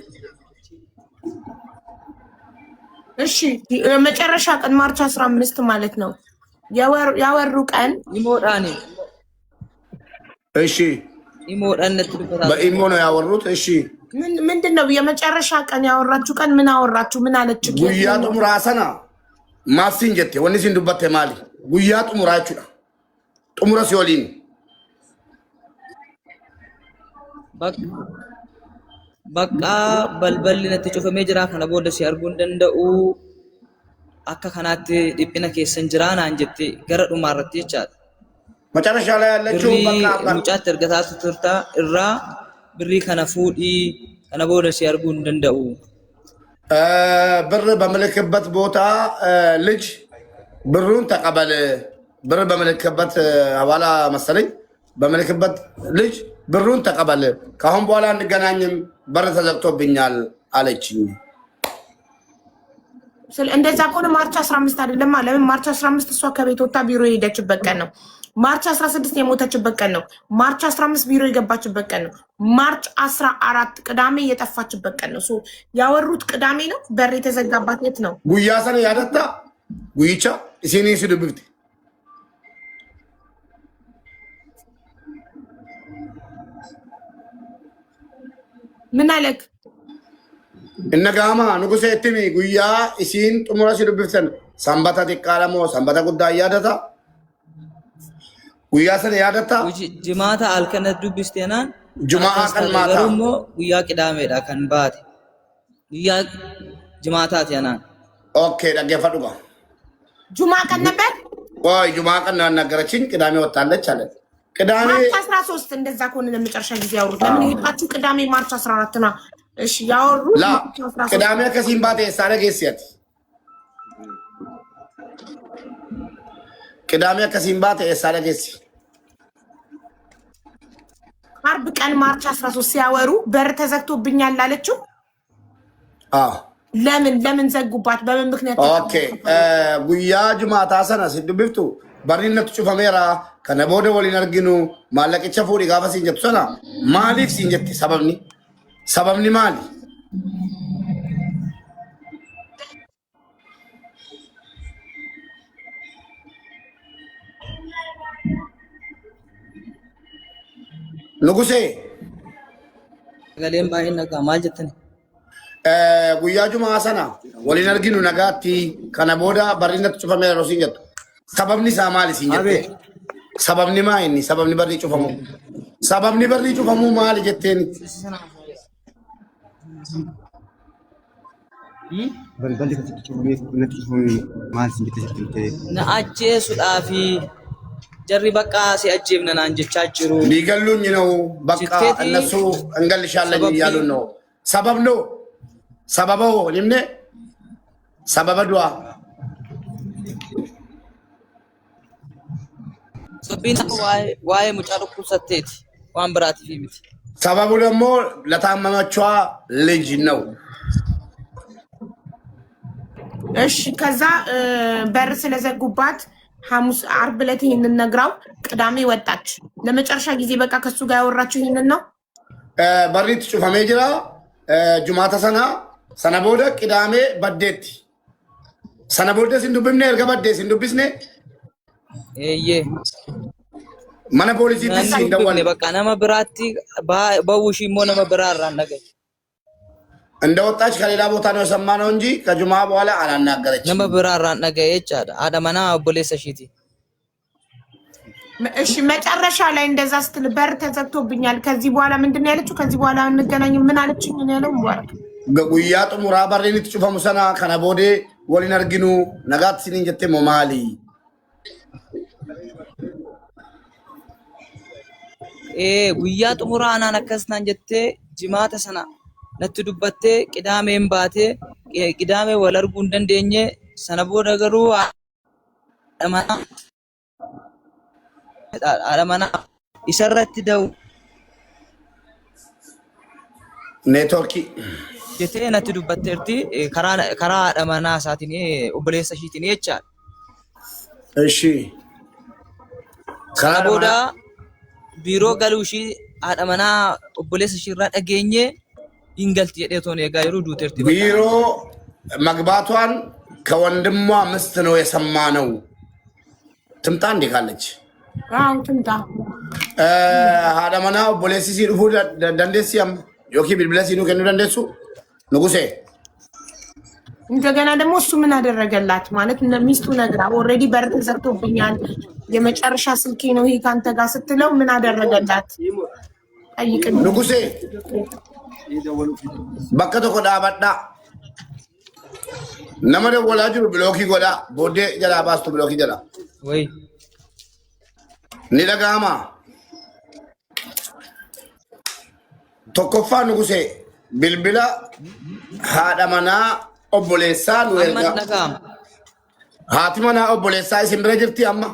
እሺ መጨረሻ ቀን ማርች 15 ማለት ነው። ያወሩ ቀን ይሞዳኔ እሺ ይሞዳነት በኢሞ ነው ያወሩት። እሺ ምንድነው የመጨረሻ ቀን ያወራችሁ ቀን? ምን አወራችሁ? ምን አለች? ጉያ ጥሙራ ሰና ማፍሲን ጀቴ ወኒ ሲንዱበቴ ማሊ ጉያ ጥሙራችሁ ጥሙራ ሲወሊን በቃ በልበል ነቲ ጩፈሜ ጅራ ከነ ቦደ ሲያርጉ እንደንደኡ አካ ከናት ዲፒነ ከሰን ጅራና አንጀቲ ገረ ዱማረት ይቻል መጨረሻ ላይ ያለችው በቃ ሙጫት እርገታቱ ትርታ እራ ብሪ ከነ ፉዲ ከነ ቦደ ሲያርጉ እንደንደኡ ብር በመልክበት ቦታ ልጅ ብሩን ተቀበል ብር በመልክበት አባላ መሰለኝ በመልክበት ልጅ ብሩን ተቀበል ካሁን በኋላ እንገናኝም በር ተዘግቶብኛል አለችኝ። እንደዛ ቆነ ማርች 15 አይደለም ማለት ማርች 15 እሷ ከቤት ወጣ ቢሮ ሄደችበት ቀን ነው። ማርች 16 የሞተችበት ቀን ነው። ማርች 15 ቢሮ የገባችበት ቀን ነው። ማርች 14 ቅዳሜ የጠፋችበት ቀን ነው። ያወሩት ቅዳሜ ነው። በር የተዘጋባት የት ነው? ጉያ ሰነ ያደታ ጉይቻ እሲኒ ሲዱብት ምን አለክ? እነጋማ ንጉሴ እትሚ ጉያ እሲን ጥሙራ ሲዱብተን ሰንበታ ተቃለሞ ሰንበታ ጉዳይ ያደታ ጉያ ሰነ ያደታ ጅማታ አልከነ ዱብስቴናን ጁማአ ቀን ማታ ገሩሞ ጉያ ቅዳሜዳ ከን ባቴ ጉያ ጅማታ ያናን ኦኬ ደገፈዱጋ ጁማ ቀን ነበር ወይ ጁማ ቀን ነገረችኝ። ቅዳሜ ወጣለች አለ። ቅዳሜ ማርች 13 እንደዛ ከሆነ ለመጨረሻ ጊዜ ያወሩት ለምን ይጣችሁ? ቅዳሜ ማርች 14 ነው። እሺ ያወሩት ማርች 13 ቅዳሜ ከሲምባቴ ሳረገሲያት ቅዳሜ ከሲምባቴ ሳረገሲ አርብ ቀን ማርች 13 ሲያወሩ በር ተዘግቶብኛል አለችው። ለምን ዘጉባት? በምን ምክንያት? ኦኬ ጉያ ጁማታ ሰና ሲዱብፍቱ በሪነቱ ጩፈሜራ ከነቦደ ወሊን አርጊኑ ማለቅቸ ፉዲ ጋፋ ሲንጀቱ ሰና ማሊፍ ሲንጀት ሰበብኒ ማሊ Nugusee. Sagaleen baay'een nagaa maal jettani? Guyyaa Jumaa sana waliin arginu nagaatti kana booda barri natti cufamee yeroo siin jettu. Sababni isaa maali siin jette? Sababni maa inni? Sababni barri cufamu. Sababni barri cufamu maali jetteen? Balballi kan natti cufamee maal siin jette? Na ajjeesuudhaafi jarri bakka si ajjeefna naan jechaa jiru. Liigalluun nyinoo bakka annasu angalli shaallan yaaluun noo. Sabab noo. Sababa hoo nimne? Sababa du'aa. Sabbiin waa'ee mucaa dhukkubsatteeti waan biraatiif miti. Sababu ደግሞ ለታመመችዋ ልጅ ነው። እሺ ከዛ በር ስለዘጉባት ሐሙስ ዓርብ ዕለት ይሄንን ነግራው ቅዳሜ ወጣች። ለመጨረሻ ጊዜ በቃ ከሱ ጋር ያወራችሁ ይሄንን ነው። በሪት ጩፈሜ ጅራ ጁማታ ሰና ቦደ ቅዳሜ በዴት ሰና ቦደ ሲንዱብምኔ እርገ በዴ ሲንዱብስኔ ኤዬ ማነ ፖሊሲ ዲሲ እንደወለ በቃ ነመ ብራቲ በውሺ ሞ ነመ ብራራ ነገ እንደወጣች ከሌላ ቦታ ነው የሰማነው እንጂ ከጁማ በኋላ አላናገረች። ነመ ብራራ ነገ የቻዳ አዳመና ፖሊስ ሺቲ እሺ መጨረሻ ላይ እንደዛ ስትል በር ተዘግቶብኛል ከዚህ በኋላ ምንድነው ያለችው? ከዚህ በኋላ እንገናኝ ምን አለችኝ? እኔ ያለው ሙባረክ ጉያ ጥሙራ በሪን ትጩፈሙ ሰና ከነ ቦዴ ወሊን አርጊኑ ነጋት ሲኒን ጀቴ ሞማሊ ጉያ ጥሙራ አናን አከስናን ጀቴ ጅማተ ሰና ነቲ ዱበቴ ቅዳሜን ባቴ ቅዳሜ ወለርጉ እንደንደኘ ሰነቦ ነገሩ አለማና ይሰረት ደው ኔትወርክ ጀቴ ነቲ ዱበቴርቲ ከራ አለማና ሳቲኒ ኦብሌሰ ሺቲኒ የቻል እሺ ከቦዳ ቢሮ ገሉሺ አለማና ኦብሌሰ ሺራ ደገኘ ይንገልት የዴቶን የጋይሩ ዱተርቲ ቢሮ መግባቷን ከወንድሟ ምስት ነው የሰማነው። ትምጣ እንዴ ካለች አው ትምጣ አዳመና ኦቦሌሲ ሲሩፉ ደንደሲያም ዮኪ ቢልብለሲ ነው ከኑ ደንደሱ ንጉሴ እንደገና ደግሞ እሱ ምን አደረገላት ማለት ሚስቱ ነግራ ኦሬዲ በር ተዘግቶብኛል የመጨረሻ ስልኬ ነው ይሄ ካንተ ጋር ስትለው ምን አደረገላት? ጠይቅኝ ንጉሴ bakka tokko dhaabadhaa nama dawwalaa jiru bilookii godhaa booddee jalaa baastu bilookii jala ni dhaga'ama tokkoffaa nugusee bilbila haadha manaa obboleessaa nu erga haati manaa obboleessaa isin bira jirti amma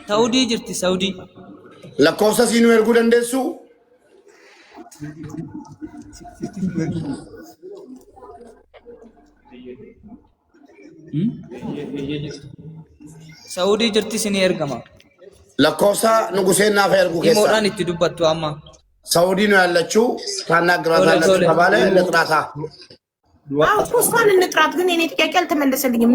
saudii jirti saudii lakkoofsa siinuu erguu dandeessu? saudii jirti sinii ergama. lakkoofsa nuguseen naaf ergu keessa. Imoodhaan itti dubbattu amma. saudii ነው ያለችው ታናግራታለች ተባለ እንጥራታ አው እሷን እንጥራት ግን እኔ ጥያቄ አልተመለሰልኝም።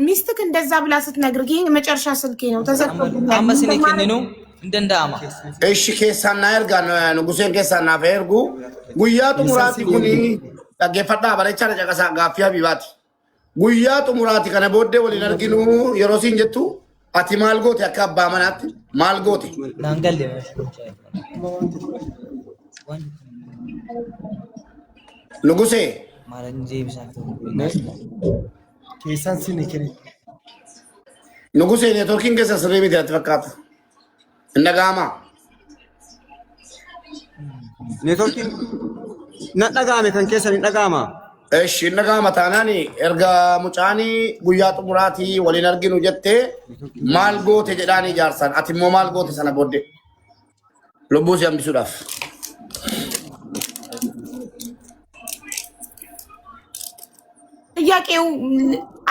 ሚስትክ እንደዛ ብላ ስትነግርህ መጨረሻ ስልኬ ነው ተዘግቶብኛል አመስኔ ከነኑ እንደንዳማ እሺ ኬሳና ያርጋ ንጉሴን ኬሳና ፈርጉ ጉያቱ ሙራቲ ኩኒ ታገፈዳ ባለቻ ለጨቀሳ ጋፊያ ቢባት ጉያቱ ሙራቲ ከነ ቦዴ ወሊን አርጊኑ የሮሲን ጀቱ አቲ ማልጎት ያካባ ማናት ማልጎት ናንገል ንጉሴ ማለንጂ ቢሳቶ ኬሳን ሲኒ ከሪ ንጉሴ ኔትወርኪንግ ከሰ ስሬ ቤት ያተፈካት እንደጋማ ኔትወርኪንግ ነጠጋሜ ከን ከሰ እንደጋማ እሺ እንደጋማ ታናኒ ኤርጋ ሙጫኒ ጉያ ጥሙራቲ ወሊን አርጊኑ ጀቴ ማልጎት ጀዳኒ ጃርሳን አቲሞ ማልጎት ሰነ ቦዴ ሎቦስ ያምቢሱዳፍ ጥያቄው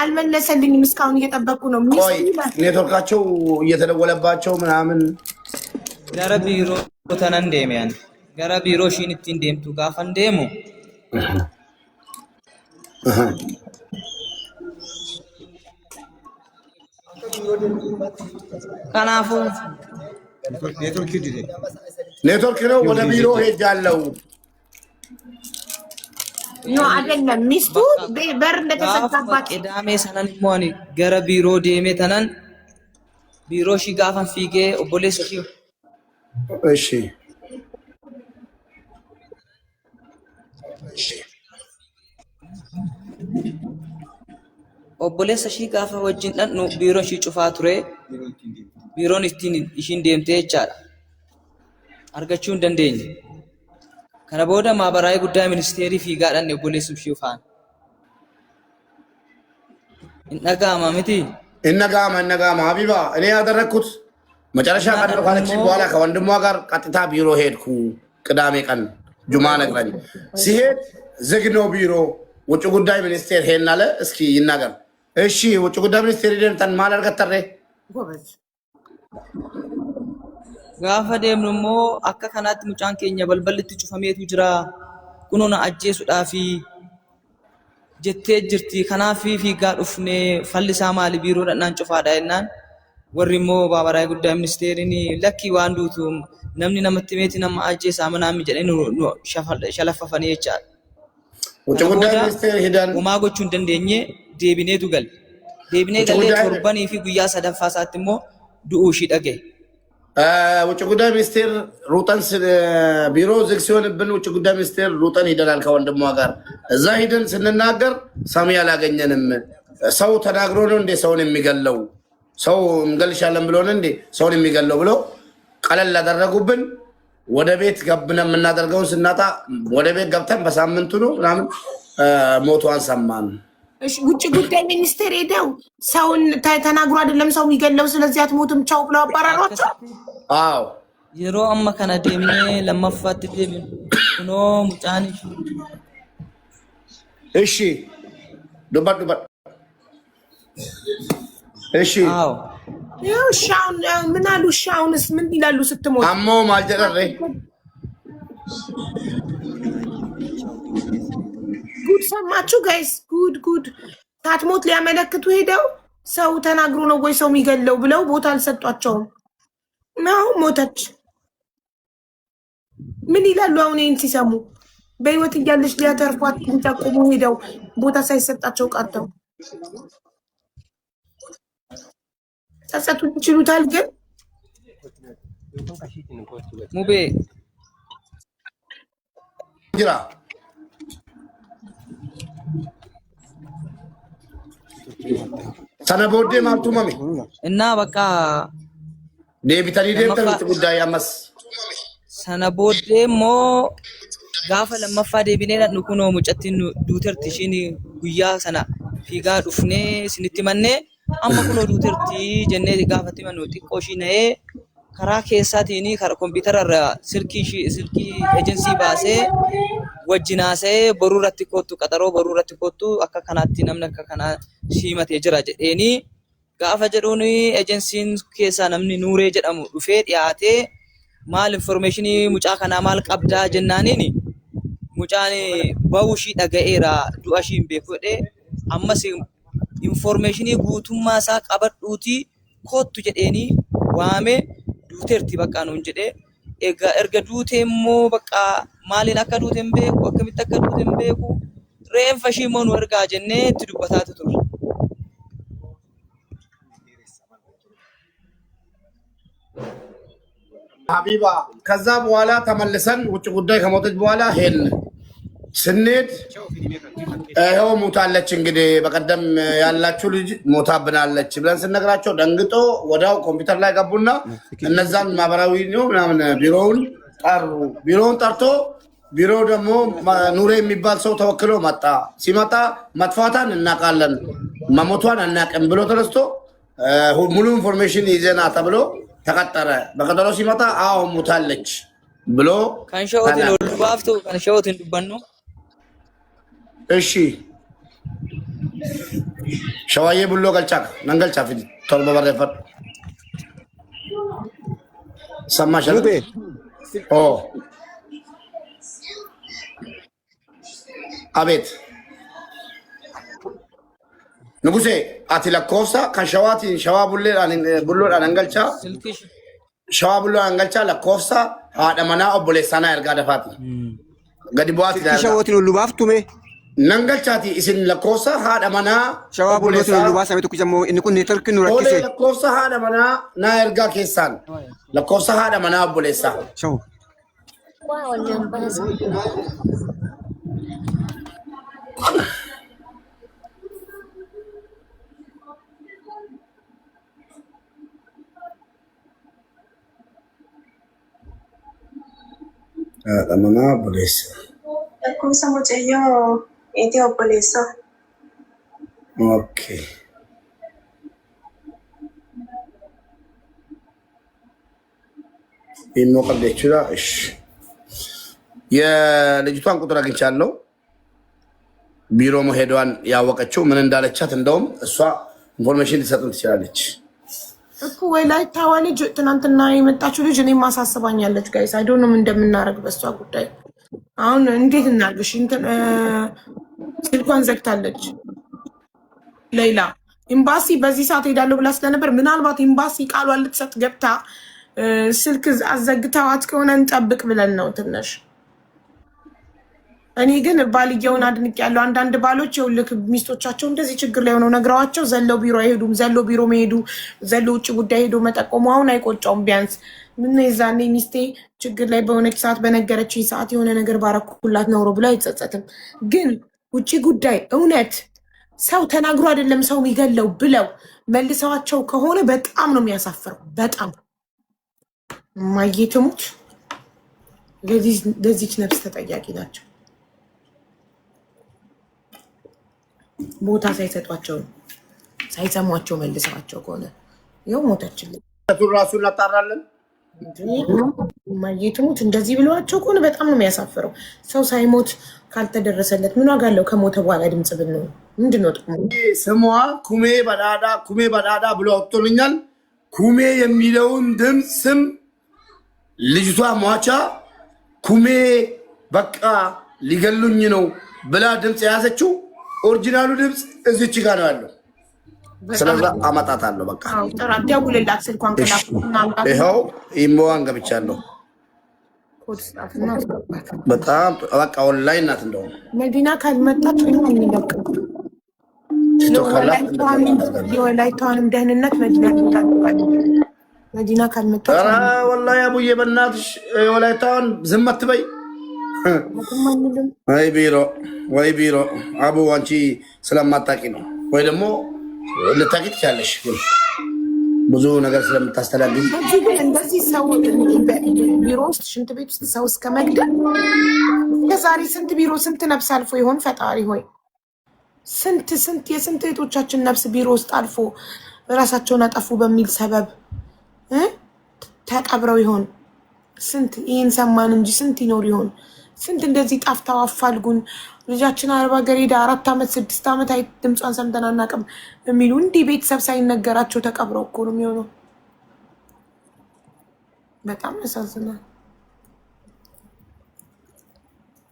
አልመለሰልኝም እስካሁን እየጠበቁ ነው። ኔትወርካቸው እየተደወለባቸው ምናምን ገረ ቢሮ ተነንደሚያን ገረ ቢሮ ሺንቲ እንደምቱ ጋፈንደሙ Kanaafuu ኔትወርክ ነው ወደ ቢሮ ሄጃለሁ ኖ አይደለም ሚስቱ በር እንደተዘጋባት ቅዳሜ ሰነን ሞኒ ገረ ቢሮ ዴሜ ተነን ቢሮ ሺ ጋፋን ፊጌ ኦቦሌስ ሺ እሺ ኦቦሌስ ሺ ጋፋ ወጅን ደኑ ቢሮ ሺ ጩፋ ቱሬ ቢሮን ኢስቲን ኢሽን ዴምቴ ቻላ argachuun dandeenye kana booda maabaraay guddaa ministeerii fi gaadhan obboleessu shufaan innagaama miti innagaama ሀቢባ እኔ ያደረኩት መጨረሻ ቀን ካለች በኋላ ከወንድሟ ጋር ቀጥታ ቢሮ ሄድኩ ቅዳሜ ቀን ጁማ ነግረኝ ሲሄድ ዝግ ነው ቢሮ ውጭ ጉዳይ ሚኒስቴር ሄድን አለ እስኪ ይናገር እሺ ውጭ ጉዳይ ሚኒስቴር ሄደን ተን ማል አርገተረ ጎበዝ gaafa deemnu immoo akka kanaatti mucaan keenya balballitti cufameetu jira kunuuna ajjeesuudhaafi jettee jirti kanaaf fiigaa dhufne fallisaa maali biiroo dhanaan cufaadha jennaan warri immoo baabaraay guddaa ministeeriin lakkii waan duutu namni namatti meeti nama ajjeesaa manaami jedhee nu shalaffafanii jechaadha. Wucci guddaa ministeeri hidhan homaa gochuu hin dandeenye deebineetu galle. Deebinee gallee torbanii fi guyyaa sadaffaa isaatti immoo du'uu ishii dhaga'e. ውጭ ጉዳይ ሚኒስቴር ሩጠን ቢሮ ዝግ ሲሆንብን ውጭ ጉዳይ ሚኒስቴር ሩጠን ሄደናል ከወንድሟ ጋር እዛ ሄደን ስንናገር ሰሚ አላገኘንም ሰው ተናግሮ ነው እንዴ ሰውን የሚገለው ሰው እንገልሻለን ብሎ ነው እንዴ ሰውን የሚገለው ብሎ ቀለል አደረጉብን ወደ ቤት ገብነ የምናደርገውን ስናጣ ወደ ቤት ገብተን በሳምንቱ ነው ምናምን ሞቷን ሰማን እሺ ውጭ ጉዳይ ሚኒስቴር ሄደው ሰውን ተናግሮ አይደለም ሰው የሚገለው ስለዚህ አትሞትም ቻው ብለው አባራሯቸው አዎ የሮ አማ ከና ደምኔ ለማፋት ደምን ኖ ሙጫኒ እሺ ዱባ እሺ አዎ ያው ሻውን ምን አሉ ሻውንስ ምን ይላሉ ስትሞት አሞ ማልጀረረ ጉድ ሰማችሁ ጋይስ ጉድ ታትሞት ሊያመለክቱ ሄደው ሰው ተናግሮ ነው ወይ ሰው የሚገለው ብለው ቦታ አልሰጧቸውም ነው ሞተች ምን ይላሉ አሁን ይህን ሲሰሙ በህይወት እያለች ሊያተርፏት እንጠቁሙ ሄደው ቦታ ሳይሰጣቸው ቀርተው ጸጸቱ ይችሉታል ግን ሙቤ ጅራ ሰነቦዴ ማልቱ ማሚ እና በቃ ዴቢታኒ ዴብተን ጉዳይ አመስ ሰነቦዴ ሞ ጋፈ ለማፋ ዴቢኔ ዳኑ ኩኖ ሙጨቲን ዱተርቲ ሺኒ ጉያ ሰና ፊጋ ዱፍኔ ሲንቲ መኔ አማ ኩኖ ዱተርቲ ጀኔ ጋፈቲ መኑ ጢቆሺ ነኤ ከራ ኬሳቲኒ ከራ ኮምፒውተር ራ ስልኪ ኤጀንሲ ባሴ ወጅናሴ በሩራቲ ኮቱ ቀጠሮ በሩራቲ ኮቱ አካ ከናቲ ነምነ አካ ከና ሺመቴ ጅራ ጀዴኒ ጋፈ ጀዱኒ ኤጀንሲን ኬሳ ነምኒ ኑሬ ጀዳሙ ዱፌ ዲያቴ ማል ኢንፎርሜሽን ሙጫ ከና ማል ቀብዳ ጀናኒኒ ሙጫኒ ባውሺ ደገኤራ ዱአሺን ቤኮዴ አመስ ኢንፎርሜሽን ጉቱማ ሳ ቀበዱቲ ኮቱ ጀዴኒ ዋሜ ዱተርቲ በቃ ነው እንጀዴ ኤጋ ኤርገ ዱቴሞ በቃ ማሊን አካ ዱቴም ቤኩ አከሚት አካ ዱቴም ቤኩ ሬን ፈሺሞን ወርጋ ጀኔ ትዱበታቱ ቱር ሀቢባ ከዛ በኋላ ተመልሰን ውጭ ጉዳይ ከሞተች በኋላ ሄን ስንሄድ ይኸው ሞታለች እንግዲህ በቀደም ያላችሁ ልጅ ሞታብናለች ብለን ስነግራቸው ደንግጦ ወዳው ኮምፒውተር ላይ ገቡና እነዛን ማህበራዊ ነው ምናምን ቢሮውን ጠርቶ ቢሮ ደግሞ ኑሬ የሚባል ሰው ተወክሎ መጣ ሲመጣ መጥፋቷን እናውቃለን መሞቷን አናውቅም ብሎ ተነስቶ ሙሉ ኢንፎርሜሽን ይዘና ተብሎ ተቀጠረ በቀጠሮ ሲመጣ አዎ ሞታለች ብሎ ካንሾት ነው ልባፍቱ ካንሾት እንድበኑ እሺ ሸዋዬ ብሎ ገልጫካ ነንገልጫ ፊት ቶርበ በረፈት ሰማሽ አለ ኦ አቤት ንጉሴ ati lakkoofsa kan shawaatiin shawaa bulloodhaan hangalchaa ስልክሽ shawaa bulloodhaan hangalchaa lakkoofsa haadha manaa obboleessaanaa ergaa dafaati. Gadi bu'aati Silkii shawootiin hullu baaftume. Nangalchaati isin lakkoofsa haadha manaa Shawaa bullootiin hullu baasame tokko jammoo inni kun neetworkii nu rakkise. Olee lakkoofsa haadha manaa naa ergaa keessaan lakkoofsa haadha manaa obboleessaa. Shawuu. Haadha manaa obboleessaa. Lakkoofsa mucayyoo eetii obboleessaa. Okay. Immoo qabda jechuudha. የልጅቷን ቁጥር አግኝቻለሁ። ቢሮ መሄዷን ያወቀችው ምን እንዳለቻት እንደውም እሷ ኢንፎርሜሽን ልትሰጥም ትችላለች እኮ። ወላይታዋ ልጅ ትናንትና የመጣችው ልጅ እኔም ማሳስባኛለች። ጋይስ አይ ዶንት ኖ ምን እንደምናደርግ በሷ ጉዳይ አሁን እንዴት እናድርግሽ? ስልኳን ዘግታለች። ሌላ ኤምባሲ በዚህ ሰዓት ሄዳለሁ ብላ ስለነበር ምናልባት ኤምባሲ ቃሏን ልትሰጥ ገብታ ስልክ አዘግተዋት ከሆነ እንጠብቅ ብለን ነው ትንሽ። እኔ ግን ባልየውን አድንቅ ያለው አንዳንድ ባሎች ይኸውልህ ሚስቶቻቸው እንደዚህ ችግር ላይ ሆነው ነግረዋቸው ዘለው ቢሮ አይሄዱም። ዘለው ቢሮ መሄዱ ዘለው ውጭ ጉዳይ ሄዶ መጠቆሙ አሁን አይቆጫውም። ቢያንስ ምን የዛኔ ሚስቴ ችግር ላይ በሆነች ሰዓት በነገረችኝ ሰዓት የሆነ ነገር ባረኩላት ኖሮ ብሎ አይጸጸትም። ግን ውጭ ጉዳይ እውነት ሰው ተናግሮ አይደለም ሰው የሚገለው ብለው መልሰዋቸው ከሆነ በጣም ነው የሚያሳፍረው። በጣም ማየትሙት ለዚች ነፍስ ተጠያቂ ናቸው። ቦታ ሳይሰጧቸው ሳይሰሟቸው መልሰዋቸው ከሆነ ይኸው ሞተችልኝ። ራሱን እናጣራለን። ማየትሙት እንደዚህ ብለዋቸው ከሆነ በጣም ነው የሚያሳፍረው። ሰው ሳይሞት ካልተደረሰለት ምን ዋጋ አለው? ከሞተ በኋላ ድምፅ ብንሆን ምንድን ነው ጥቅሙ? ስሟ ኩሜ በዳዳ ብሎ ወጥቶልኛል። ኩሜ የሚለውን ድምፅ ስም ልጅቷ ሟቻ ኩሜ በቃ ሊገሉኝ ነው ብላ ድምፅ የያዘችው ኦሪጂናሉ ድምፅ እዚች ጋር ነው ያለው። ስለዛ አመጣታለሁ። በቃ ደውልላት ስልኳን ይኸው ኢሞዋን ገብቻለሁ። በጣም በቃ ኦንላይን ናት። እንደውም መዲና ካልመጣች የወላይታዋንም ደህንነት መዲና ካልመጣች ወላሂ አቡዬ በእናትሽ የወላይታዋን ዝም አትበይ። ወይ ቢሮ አቡ አንቺ ስለማታቂ ነው ወይ ደግሞ ልታቂ ትችላለሽ፣ ግን ብዙ ነገር ስለምታስተላልፍ እንደዚህ ሰው ቢሮ ውስጥ ሽንት ቤት ውስጥ ሰው እስከ መግደል ከዛሬ ስንት ቢሮ ስንት ነፍስ አልፎ ይሆን? ፈጣሪ ሆይ ስንት የስንት እህቶቻችን ነፍስ ቢሮ ውስጥ አልፎ ራሳቸውን አጠፉ በሚል ሰበብ ተቀብረው ይሆን? ስንት ይህን ሰማን እንጂ ስንት ይኖር ይሆን? ስንት እንደዚህ ጣፍታው አፋልጉን ልጃችን አረብ ሀገር ሄዳ 4 ዓመት 6 ዓመት አይ ድምጿን ሰምተን አናውቅም የሚሉ እንዲህ ቤተሰብ ሳይነገራቸው ተቀብረው እኮ ነው የሚሆነው። በጣም ያሳዝናል።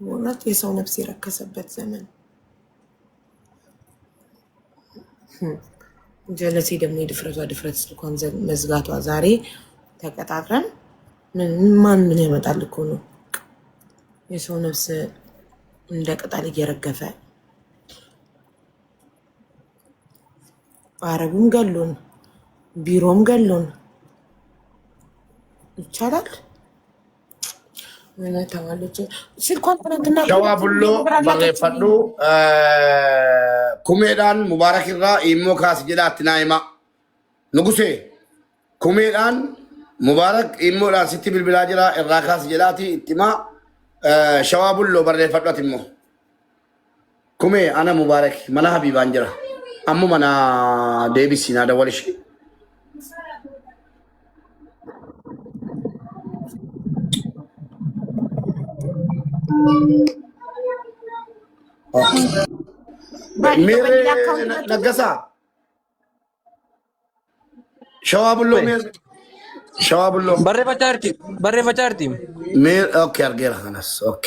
እውነት የሰው ነፍስ የረከሰበት ዘመን። ጀለሴ ደግሞ ድፍረት ስልኳን መዝጋቷ ዛሬ ተቀጣጥረን ማን ምን ያመጣል እኮ ነው። የሰው ነፍስ እንደ ቅጠል እየረገፈ አረቡም ገሎን ቢሮም ገሎን ይቻላል። ምን ተዋለች ስልኳን ተነትና ሸዋ ቡሎ በሬፈዱ ኩሜዳን ሙባረክራ ኢሞ ካስ ጀዳት ናይማ ንጉሴ ኩሜዳን ሙባረክ ኢሞዳን ሲቲ ብልብላ ጅራ እራ ካስ ጀዳቲ ኢትማ ሸዋ ቡሎ በሬፈዷት ኢሞ ኩሜ አነ ሙባረክ መና ሀቢባን ጅራ አሙ መና ዴቢሲና ደወልሽ ነገሳ ሸዋ ቡሎ በሬ ፈጫርቲ ሜር ኦኬ አርጌራ ከነስ ኦኬ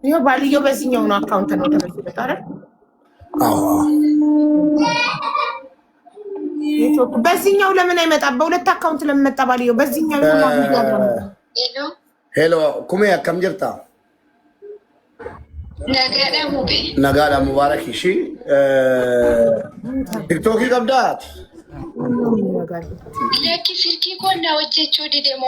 ይሄ ባልየው በዚህኛው ነው አካውንት ነው ተመልክቶ አይደል? አዎ በዚህኛው ለምን አይመጣም? በሁለት አካውንት ለምን መጣ ባልየው? በዚህኛው ሄሎ ኩሜ አከም ጅርታ ነጋዳ ሙባረክ እሺ ቲክቶክ ይቀብዳት ለኪ ሲልኪ ኮና ወጀቹ ዲደሞ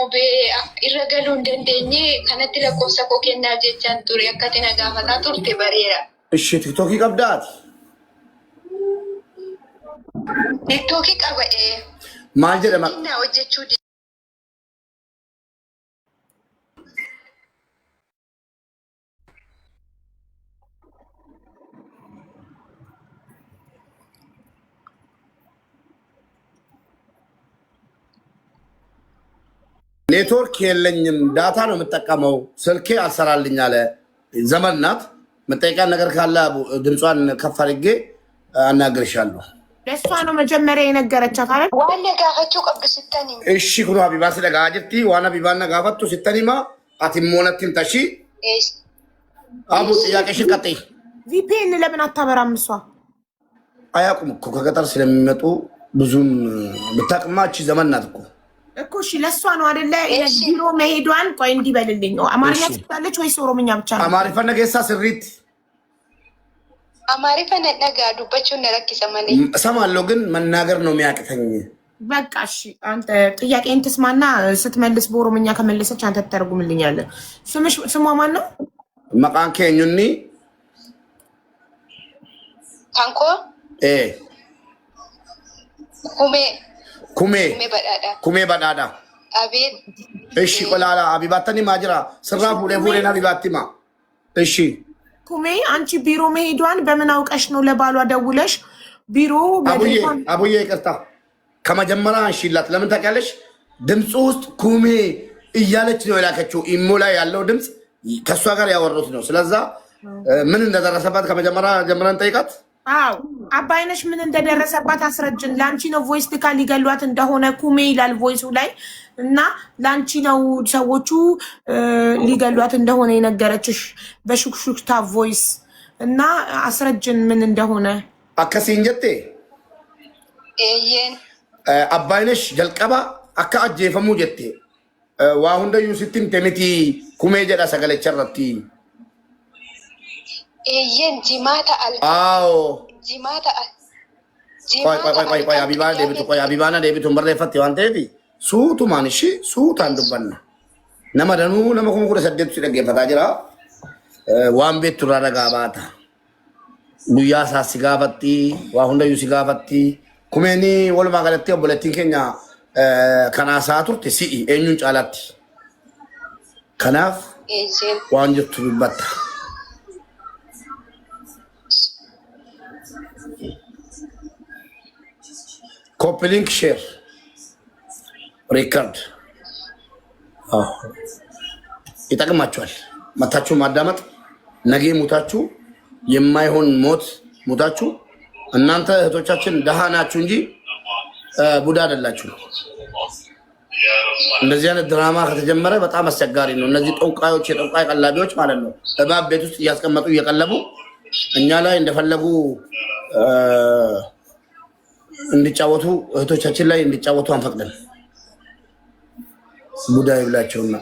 ኢረገሉ እንደንደኝ ከነት ለቆሰቆ ከና ጀቻን ቱሪ አከተና ጋፋታ ቱርቴ በሬራ እሺ ቲክቶክ ይቀብዳት ቲክቶክ ቀበኤ ማልጀ ለማ እና ወጀቹ ኔትወርክ የለኝም ዳታ ነው የምጠቀመው ስልኬ አልሰራልኝ አለ ዘመን ናት መጠይቃን ነገር ካለ ድምጿን ከፍ አድርጌ አናግርሻለሁ ለሷ ነው መጀመሪያ የነገረቻት አይደል ዋና ጋፈቹ ቀብ ስተኒ እሺ ኩሩ ሀቢባ ስለጋ ጅርቲ ዋና ቢባና ጋፈቱ ስተኒማ አቲሞነትን ተሺ አቡ ጥያቄሽን ቀጥይ ቪፒኤን ለምን አታበራም እሷ አያውቁም እኮ ከገጠር ስለሚመጡ ብዙም ብታቅማች ዘመን ናት እኮ እሺ ለሷ ነው አይደለ ቢሮ መሄዷን ቆይ እንዲበልልኝ ነው አማርኛ ትችላለች ወይስ ኦሮምኛ ብቻ ነው አማሪ ፈነገሳ ስሪት አማሪ ፈነገጋ ዱበቹ ነረክሰማኒ ሰማለው ግን መናገር ነው የሚያቅተኝ በቃ እሺ አንተ ጥያቄን ትስማና ስትመልስ በኦሮምኛ ከመለሰች አንተ ተተርጉምልኛለህ ስሟ ማን ነው መቃን ከኙኒ ታንኮ ኩሜ በዳዳ አቤት እሺ ቆላላ አቢባተኒ ማጅራ ስራ ፉሌና አቢባቲማ እሺ ኩሜ አንቺ ቢሮ መሄዷን በምን አውቀሽ ነው ለባሏ ደውለሽ ቢሮ አቡዬ ይቅርታ ከመጀመሪያ አንሺላት ለምን ታውቂያለሽ ድምፁ ውስጥ ኩሜ እያለች ነው የላከችው ኢሞ ላይ ያለው ድምፅ ከሷ ጋር ያወሩት ነው ስለዛ ምን እንደደረሰባት ከመጀመሪያ ጀምረን ጠይቃት አው አባይነሽ ምን እንደደረሰባት አስረጅን ላንቺ ነው ቮይስ ልካ ሊገሏት እንደሆነ ኩሜ ይላል ቮይሱ ላይ እና ላንቺ ነው ሰዎቹ ሊገሏት እንደሆነ የነገረችሽ በሹክሹክታ ቮይስ እና አስረጅን ምን እንደሆነ አከሲን ጀቴ ኤየን አባይነሽ ጀልቀባ አካ አጀፈሙ ጀቴ ዋሁንደዩ ሲቲም ተሚቲ ኩሜ ጀዳ ሰገለቸረቲ ኤየን ጂማታ አል አዎ ጂማታ ቆይ አቢባና ደቢቱ መረፈት ዋንቴቲ ሱቱ ማንሺ ሱቱ አንዱበና ነመደኑ ነመኩሙ ኩደ ሰደቱ ሲደገፈታ ጅራ ዋን ቤቱ ረጋባታ ጉያ ሳሲጋፈቲ ዋሁንደዩ ሲጋፈቲ ኩሜኒ ወልማ ገለቴ ኦቦለቲን ኬኛ ከናሳ ቱርቴ ሲኢ ኤኙን ጫላቲ ከናፍ ዋን ጅርቱ ቢበታ ኮፒ ሊንክ ሼር ሪከርድ ይጠቅማችኋል መታችሁ ማዳመጥ ነገ ሙታችሁ የማይሆን ሞት ሙታችሁ እናንተ እህቶቻችን ደሃ ናችሁ እንጂ ቡዳ አይደላችሁ እንደዚህ አይነት ድራማ ከተጀመረ በጣም አስቸጋሪ ነው እነዚህ ጠንቋዮች የጠንቋይ ቀላቢዎች ማለት ነው እባብ ቤት ውስጥ እያስቀመጡ እየቀለቡ እኛ ላይ እንደፈለጉ እንዲጫወቱ እህቶቻችን ላይ እንዲጫወቱ አንፈቅድም ቡዳ ይብላቸውና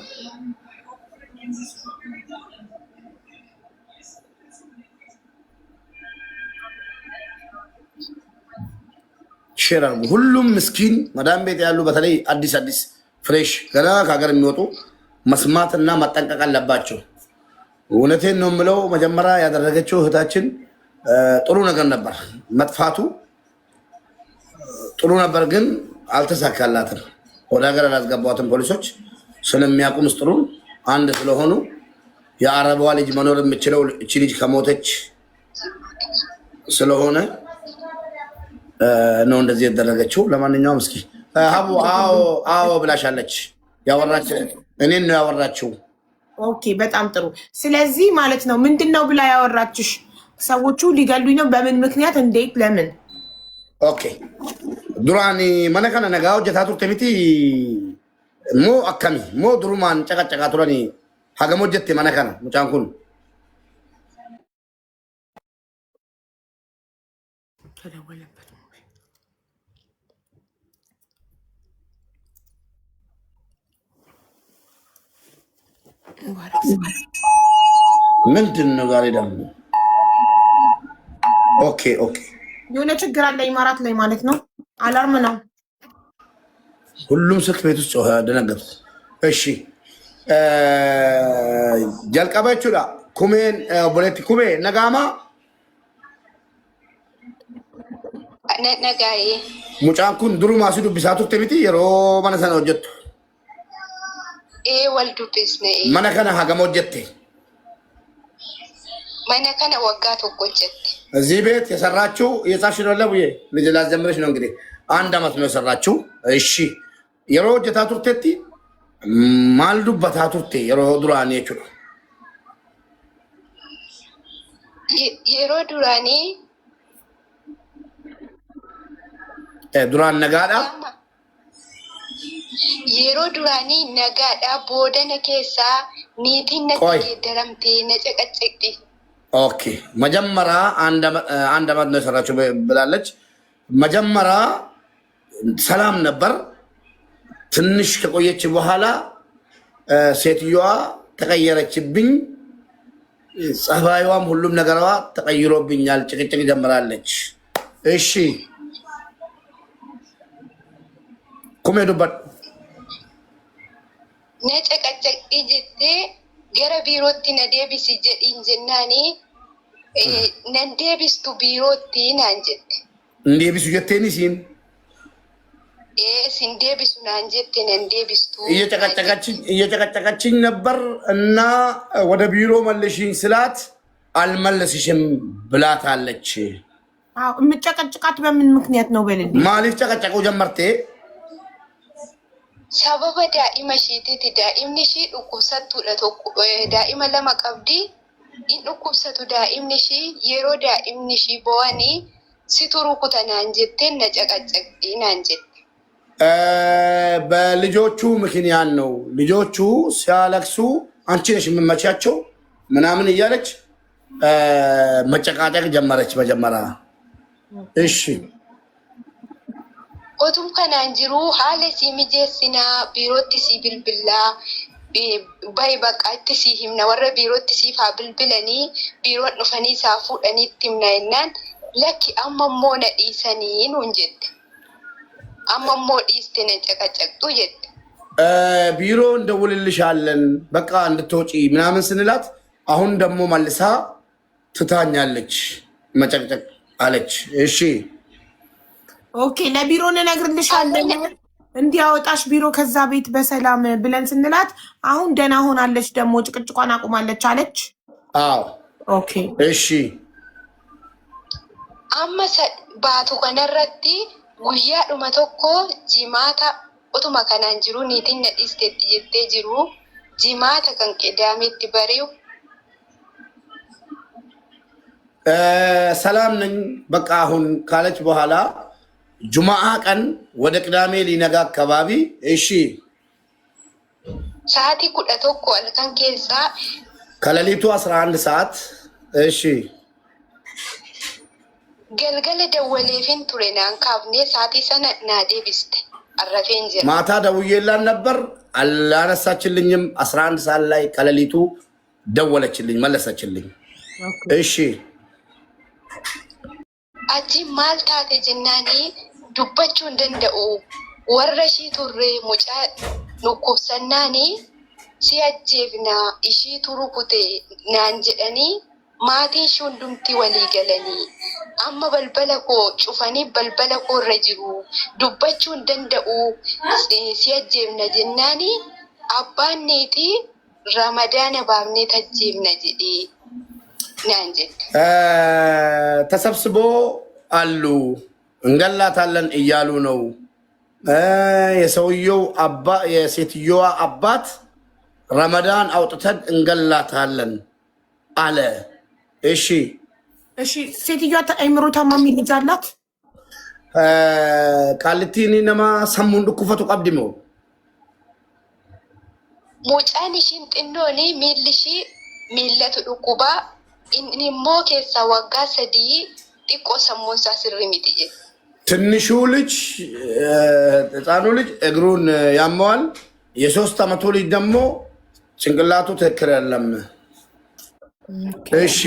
ሼር አድርጉ ሁሉም ምስኪን መዳም ቤት ያሉ በተለይ አዲስ ፍሬሽ ገና ከሀገር የሚወጡ መስማትና መጠንቀቅ አለባቸው እውነቴን ነው የምለው መጀመሪያ ያደረገችው እህታችን ጥሩ ነገር ነበር መጥፋቱ ጥሩ ነበር ግን አልተሳካላትም ወደ ሀገር አላስገባዋትም ፖሊሶች ስለሚያውቁ ምስጥሩን አንድ ስለሆኑ የአረቧ ልጅ መኖር የምችለው እቺ ልጅ ከሞተች ስለሆነ ነው እንደዚህ ያደረገችው ለማንኛውም እስኪ ሀቡ አዎ ብላሻለች ያወራች እኔን ነው ያወራችው ኦኬ በጣም ጥሩ ስለዚህ ማለት ነው ምንድነው ብላ ያወራችሽ ሰዎቹ ሊገሉኝ ነው በምን ምክንያት እንዴት ለምን ኦኬ ዱራኒ መነከነ ነጋው ጀታቱ ተሚቲ ሞ አከሚ ሞ ድሩማን ጨቀጨቃ ቱራኒ ሀገሞ ጀት መነከነ ሙጫንኩን ተደወለበት ምንድን ነው ጋር ደግሞ ኦኬ የሆነ ችግር አለ ኢማራት ላይ ማለት ነው አላርም ነው ሁሉም ስልክ ቤት ውስጥ ደነገጡ እሺ ጀልቀበቹላ ኩሜን ቦሌቲ ኩሜ ነጋማ ነጋዬ ሙጫን ኩን ድሩማ ሲዱብሳቱ ተሚቲ የሮ ማነሰነ ወጀቱ ወልዱብስነ ማነከነ ሀገም ወጀቴ ማነከነ ወጋ ተቆጨት እዚህ ቤት የሰራችው የጻፍሽ ነው ለቡዬ ልጅ ላዘምርሽ ነው እንግዲህ 1 አመት ነው የሰራችው እሺ የሮ ወጀታ ቱርቴቲ ማልዱ በታቱርቴ የሮ ዱራኔ ቹ የሮ ዱራኔ ዱራን ነጋዳ የሮ ዱራኒ ነጋዳ ቦደነ ኬሳ ኒቲነ ተገደረምቴ ነጨቀጨቅቲ ኦኬ መጀመራ አንድ አመት ነው የሰራችው ብላለች መጀመራ ሰላም ነበር ትንሽ ከቆየች በኋላ ሴትዮዋ ተቀየረችብኝ ጸባይዋም ሁሉም ነገሯ ተቀይሮብኛል ጭቅጭቅ ጀምራለች እሺ ኩሜ ዱበት ነጨቀጨቅቲ ጅቴ ገረ ቢሮቲ ነዴቢስ ጀዲን ጀናኒ ነንዴቢስቱ ቢሮቲ ናንጀት እንዴቢሱ ጀቴኒ ሲን ሲንዴቢሱ ናንጀት ነንዴቢስቱ እየጨቀጨቀችኝ ነበር እና ወደ ቢሮ መልሽኝ ስላት አልመለስሽም ብላታለች የምጨቀጭቃት በምን ምክንያት ነው በልልኝ ማሊፍ ጨቀጨቁ ጀመርቴ sababa daa'ima ishiitiiti daa'imni ishii dhukkubsattuudha tokko daa'ima lama qabdi in dhukkubsatu daa'imni ishii yeroo daa'imni ishii bo'anii situ rukutanaan jettee na caqacaqxii naan jette በልጆቹ ምክንያት ነው ልጆቹ ሲያለቅሱ አንቺ ነሽ የምመቻቸው ምናምን እያለች መጨቃጨቅ ጀመረች መጀመሪያ እሺ otum kanaan jiru haala si mijeessinaa biirootti si bilbilaa bayi bakka itti si himna warra biirootti siif haa bilbilanii biiroon dhufanii isaa fuudhanii itti himna jennaan lakki amma immoo na dhiisanii nuun jette amma immoo dhiiste na caqacaqxu jette ቢሮ እንደውልልሻለን በቃ እንድትወጪ ምናምን ስንላት አሁን ደግሞ መልሳ ትታኛለች መጨቅጨቅ አለች እሺ ኦኬ ለቢሮ ነግርልሻለን እንዲያወጣሽ ቢሮ ከዛ ቤት በሰላም ብለን ስንላት አሁን ደና ሆናለች ደሞ ጭቅጭቋን አቁማለች አለች አዎ ኦኬ እሺ አመሰ ባቱ ከነረቲ ጉያ ዱማ ቶኮ ጂማታ ኦቱማ ከናን ጅሩ ኒቲን ነዲስቴት ጀቴ ጅሩ ጂማታ ከን ቀዳሜት በሪው ሰላም ነኝ በቃ አሁን ካለች በኋላ ጁማዓ ቀን ወደ ቅዳሜ ሊነጋ አካባቢ እሺ ሰዓቲ ኩዳ ቶኮ አልካን ኬሳ ከሌሊቱ 11 ሰዓት እሺ ገልገለ ደወሌፊን ቱሬናን ካብኔ ሰዓቲ ሰነ ናዴ ቢስት አረፌን ጀ ማታ ደውዬላን ነበር አላነሳችልኝም 11 ሰዓት ላይ ከሌሊቱ ደወለችልኝ መለሰችልኝ እሺ achi maal taate jennaani dubbachuu hin danda'u warra ishii turre mucaa dhukkubsannaani si ajjeefna ishii rukute naan jedhanii maatiin ishii hundumti walii galanii amma balbala koo cufanii balbala koo irra jiru dubbachuu hin danda'u si ajjeefna jennaani abbaan neetii ramadaana baafnee tajjeefna jedhee naan jedhe ተሰብስቦ አሉ እንገላታለን እያሉ ነው የሰውየው አባ የሴትዮዋ አባት ረመዳን አውጥተን እንገላታለን አለ እሺ እሺ ሴትዮዋ አይምሮ ታማሚ ልጅ አላት ቃልቲኒ ነማ ሰሙን ድኩፈቱ ቀብድሞ ሙጫን isheen xinnooni miilli ishii miillatu dhukkubaa inni immoo keessa waggaa 3 xiqqoo sammuun isaa sirrii miti jedhe. ትንሹ ልጅ ህፃኑ ልጅ እግሩን ያመዋል። የ3 ዓመቱ ልጅ ደግሞ ጭንቅላቱ ትክክል አይደለም። እሺ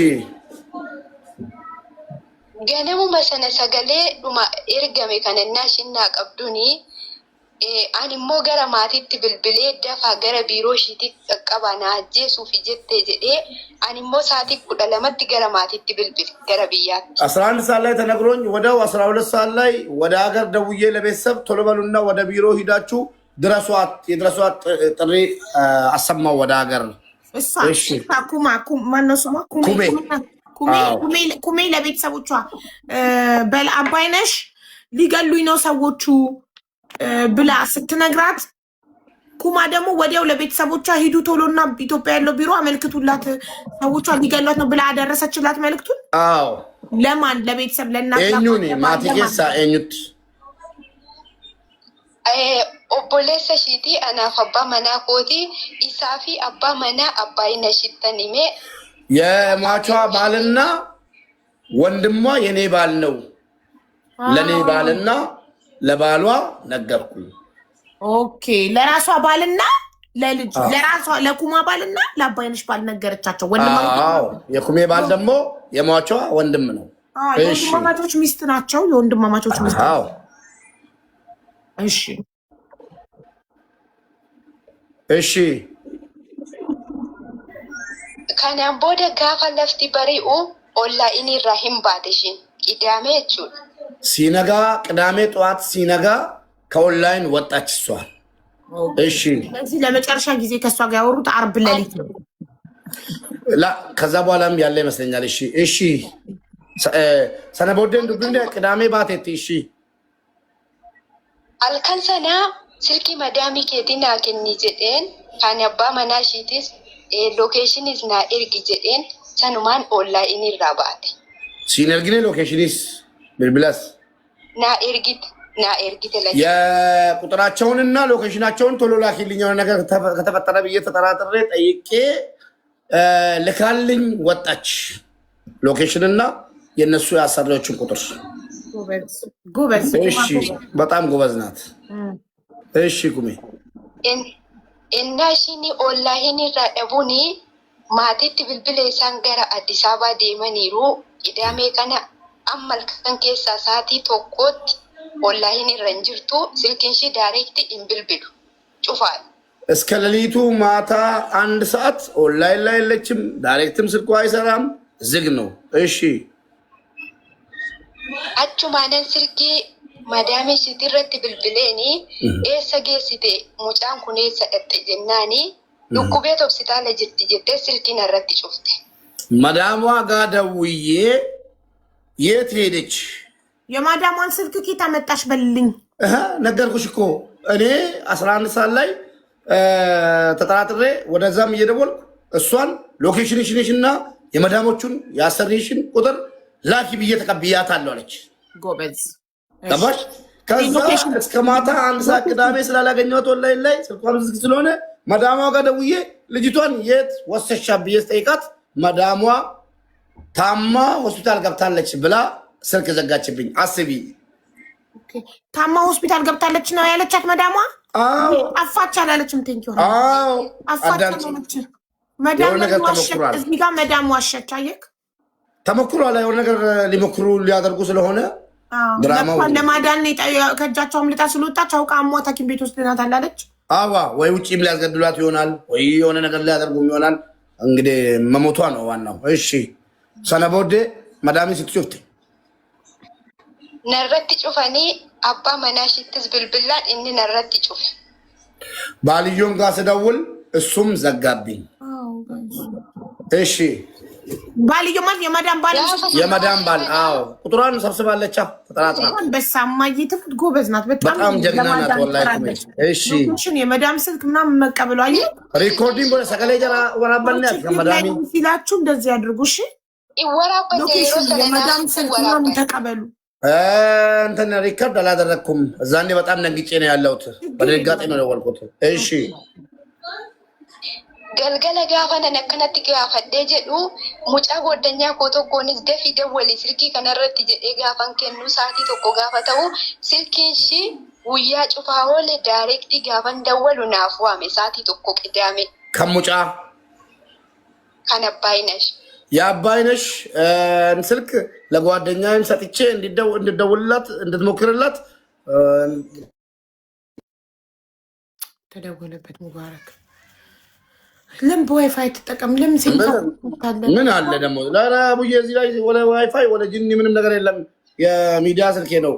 ganamuma sana sagalee dhuma ergame kanannaa shinnaa qabduni ani immoo gara maatiitti bilbilee dafaa gara biiroo ishiitti qaqqabaa na ajjeesuuf jettee jedhee ani immoo sa'aatii 12tti gara maatiitti bilbile gara biyyaatti 11 ሰዓት ላይ ተነግሮኝ ወደው 12 ሰዓት ላይ ወደ ሀገር ደውዬ ለቤተሰብ ቶሎ በሉና ወደ ቢሮ ሂዳችሁ ድረሷት የድረሷት ጥሪ አሰማው ወደ ሀገር እሺ ኩማ ማነው ስሟ ኩሜ ለቤተሰቦቿ በል አባይነሽ ሊገሉኝ ነው ሰዎቹ ብላ ስትነግራት ኩማ ደግሞ ወዲያው ለቤተሰቦቿ ሂዱ ቶሎና ኢትዮጵያ ያለው ቢሮ አመልክቱላት ሰዎቿ ሊገሏት ነው ብላ አደረሰችላት መልክቱን። አዎ ለማን ለቤተሰብ ለእናት ኤኙኒ ማቲኬሳ ኤኙት obboleessa ishiiti anaaf abbaa manaa kooti isaa fi abbaa manaa Abbaayinashitti hime የሟቿ ባልና ወንድሟ የኔ ባል ነው ለኔ ባልና ለባሏ ነገርኩኝ። ኦኬ ለራሷ ባልና ለልጅ ለራሷ ለኩማ ባልና ለአባይነሽ ባል ነገረቻቸው። አዎ የኩሜ ባል ደግሞ የሟቿ ወንድም ነው። እሺ የወንድማማቾች ሚስት ናቸው። የወንድማማቾች ሚስት አዎ እሺ እሺ kanaan booda gaafa lafti bari'u onlaayinii irraa hin baate ishiin qidaame jechuudha. ሲነጋ ቅዳሜ ጠዋት ሲነጋ ከኦንላይን ወጣች እሷ። እሺ ስለዚህ ለመጨረሻ ጊዜ ከሷ ጋር ያወሩት ዓርብ ሌሊት ነው። ላ ከዛ በኋላም ያለ ይመስለኛል። እሺ እሺ ሰነቦደን ዱብንደ ቅዳሜ ባቴት እሺ halkan sana silkii madaamii keetii naa kenni jedheen kan abbaa manaa ishiitis lokeeshiniis naa ergi jedheen sanumaan onlaayinii irraa baate. siin ergine lokeeshiniis bilbilas naa ergite የቁጥራቸውንና ሎኬሽናቸውን ቶሎ ላኪልኝ የሆነ ነገር ከተፈጠረ ብዬ ተጠራጥሬ ጠይቄ ልካልኝ ወጣች። ሎኬሽንና የነሱ ያሰራዎችን ቁጥር ጎበዝ እሺ በጣም ጎበዝ ናት። እሺ ኩሜ እና ሽኒ onlaayinii irraa dhabuuni maatiitti bilbila isaan gara Addis Ababaa deemaniiru qidaamee kana amma halkan keessaa sa'aatii tokkotti onlaayinii irra hin jirtu silkiin ishii daayirekti hin bilbilu cufaadha. እስከ ሌሊቱ ማታ 1 ሰዓት ኦንላይን ላይ የለችም። ዳይሬክትም ስልኳ አይሰራም፣ ዝግ ነው። እሺ achumaanan silkii madaamii ishiitii irratti bilbileeni eessa geessite mucaan kun eessa dhatte jennaani dhukkubee hospitaala jirti jettee silkiin irratti cufte. መዳሟ ጋር ደውዬ የት ሄደች? የማዳሟን ስልክ ኬት አመጣሽ በልልኝ። ነገርኩሽ እኮ እኔ 11 ሰዓት ላይ ተጠራጥሬ ወደዛም እየደወልኩ እሷን ሎኬሽንሽንና የመዳሞቹን ያሰሪሽን ቁጥር ላኪ ብዬ ተቀብያታለሁ አለች። ጎበዝ ተባሽ ከዛ እስከ ማታ 1 ሰዓት ቅዳሜ ስላላገኘኋት ኦንላይን ላይ ስልኳን ዝግ ስለሆነ መዳሟ ጋር ደውዬ ልጅቷን የት ወሰሻ ብዬ ስጠይቃት መዳሟ ታማ ሆስፒታል ገብታለች ብላ ስልክ ዘጋችብኝ። አስቢ ታማ ሆስፒታል ገብታለች ነው ያለቻት መዳሟ? አዎ አፋች አላለችም። ቴንኪው አዎ አፋች አላለች መዳሟ ዋሸች። እዚህ ጋር መዳሟ ዋሸች። አየክ ተሞክሮ ላይ የሆነ ነገር ሊሞክሩ ሊያደርጉ ስለሆነ ድራማው ለማዳን ከእጃቸው አምልጣ ስለወጣች አውቃ አሟት ሐኪም ቤት ውስጥ ናት አላለች። አዋ ወይ ውጪም ሊያስገድሏት ይሆናል ወይ የሆነ ነገር ሊያደርጉም ይሆናል። እንግዲህ መሞቷ ነው ዋናው። እሺ ሰነቦዴ መዳሚ ስትጩፍት ነረtti cufanii abbaa manaa ishittis bilbilaan inni narratti cufe. ባልዮም ጋር ስደውል እሱም ዘጋብኝ። እሺ ባልዮ ማለት የማዳም ባል አዎ ቁጥሯን ሰብስባለች ተጠራጥራ በሳማዬ ትፍት ጎበዝ ናት። በጣም ጀግና ናት ወላሂ። እሺ እሺ የማዳም ስልክ ምናምን መቀበሉ አይ ሪኮርዲንግ ወደ ሰከለ ጀራ ወራበልናት ከማዳሚ ሲላችሁ እንደዚህ አድርጉ። እሺ ይወራበል የማዳም ስልክ ምናምን ተቀበሉ። እንትን ሪከርድ አላደረኩም። እዛኔ በጣም ነግጬ ነው ያለሁት። በድንጋጤ ነው የደወልኩት። እሺ galgala gaafa nan akkanatti gaafadhee jedhu mucaa goddanyaa koo tokkoonis dafii dawwali silkii kanarratti jedhee gaafan kennu sa'aatii tokko gaafa ta'u silkiin ishii guyyaa cufaa oole daayirektii gaafan dawwalu naaf waame sa'aatii tokko qidaame. Kan mucaa kan Abbaayinash የአባይነሽ ስልክ ለጓደኛዬም ሰጥቼ እንድደውልላት እንድትሞክርላት ተደወለበት ሙባረክ ለምን በዋይፋይ ተጠቀም ለምን ምን አለ ደግሞ ለአቡዬ እዚህ ላይ ወለ ዋይፋይ ወለ ጂኒ ምንም ነገር የለም የሚዲያ ስልኬ ነው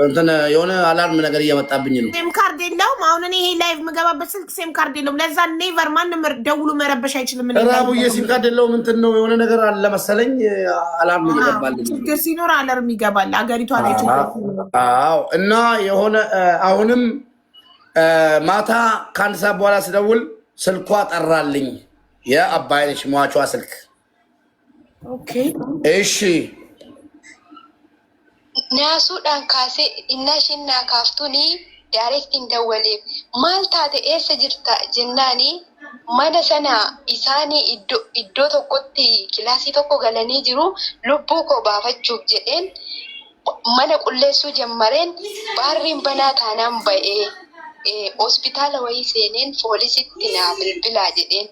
እንትን የሆነ አላርም ነገር እየመጣብኝ ነው ሲም ካርድ የለውም አሁን እኔ ይሄ ላይቭ መገባበት ስልክ ሲም ካርድ የለውም ለዛ ኔቨር ማንም ደውሉ መረበሽ አይችልም እኔ አቡዬ ሲም ካርድ የለውም እንትን ነው የሆነ ነገር አለ መሰለኝ አላርም ይገባል ችግር ሲኖር አላርም ይገባል አገሪቷ ላይ አዎ እና የሆነ አሁንም ማታ ከአንድ ሰዓት በኋላ ስደውል ስልኳ ጠራልኝ የአባይነሽ ሟቿ ስልክ ኦኬ እሺ naasuudhaan kaasee innashinnaa kaaftuni daayirektiin dawwaleef maal taate eessa jirta jennaani mana sana isaanii iddoo tokkotti kilaasii tokko galanii jiru lubbuu koo baafachuuf jedheen mana qulleessuu jammareen baarriin banaa taanaan ba'ee hospitaala wayii seeneen poolisitti naa bilbilaa jedheen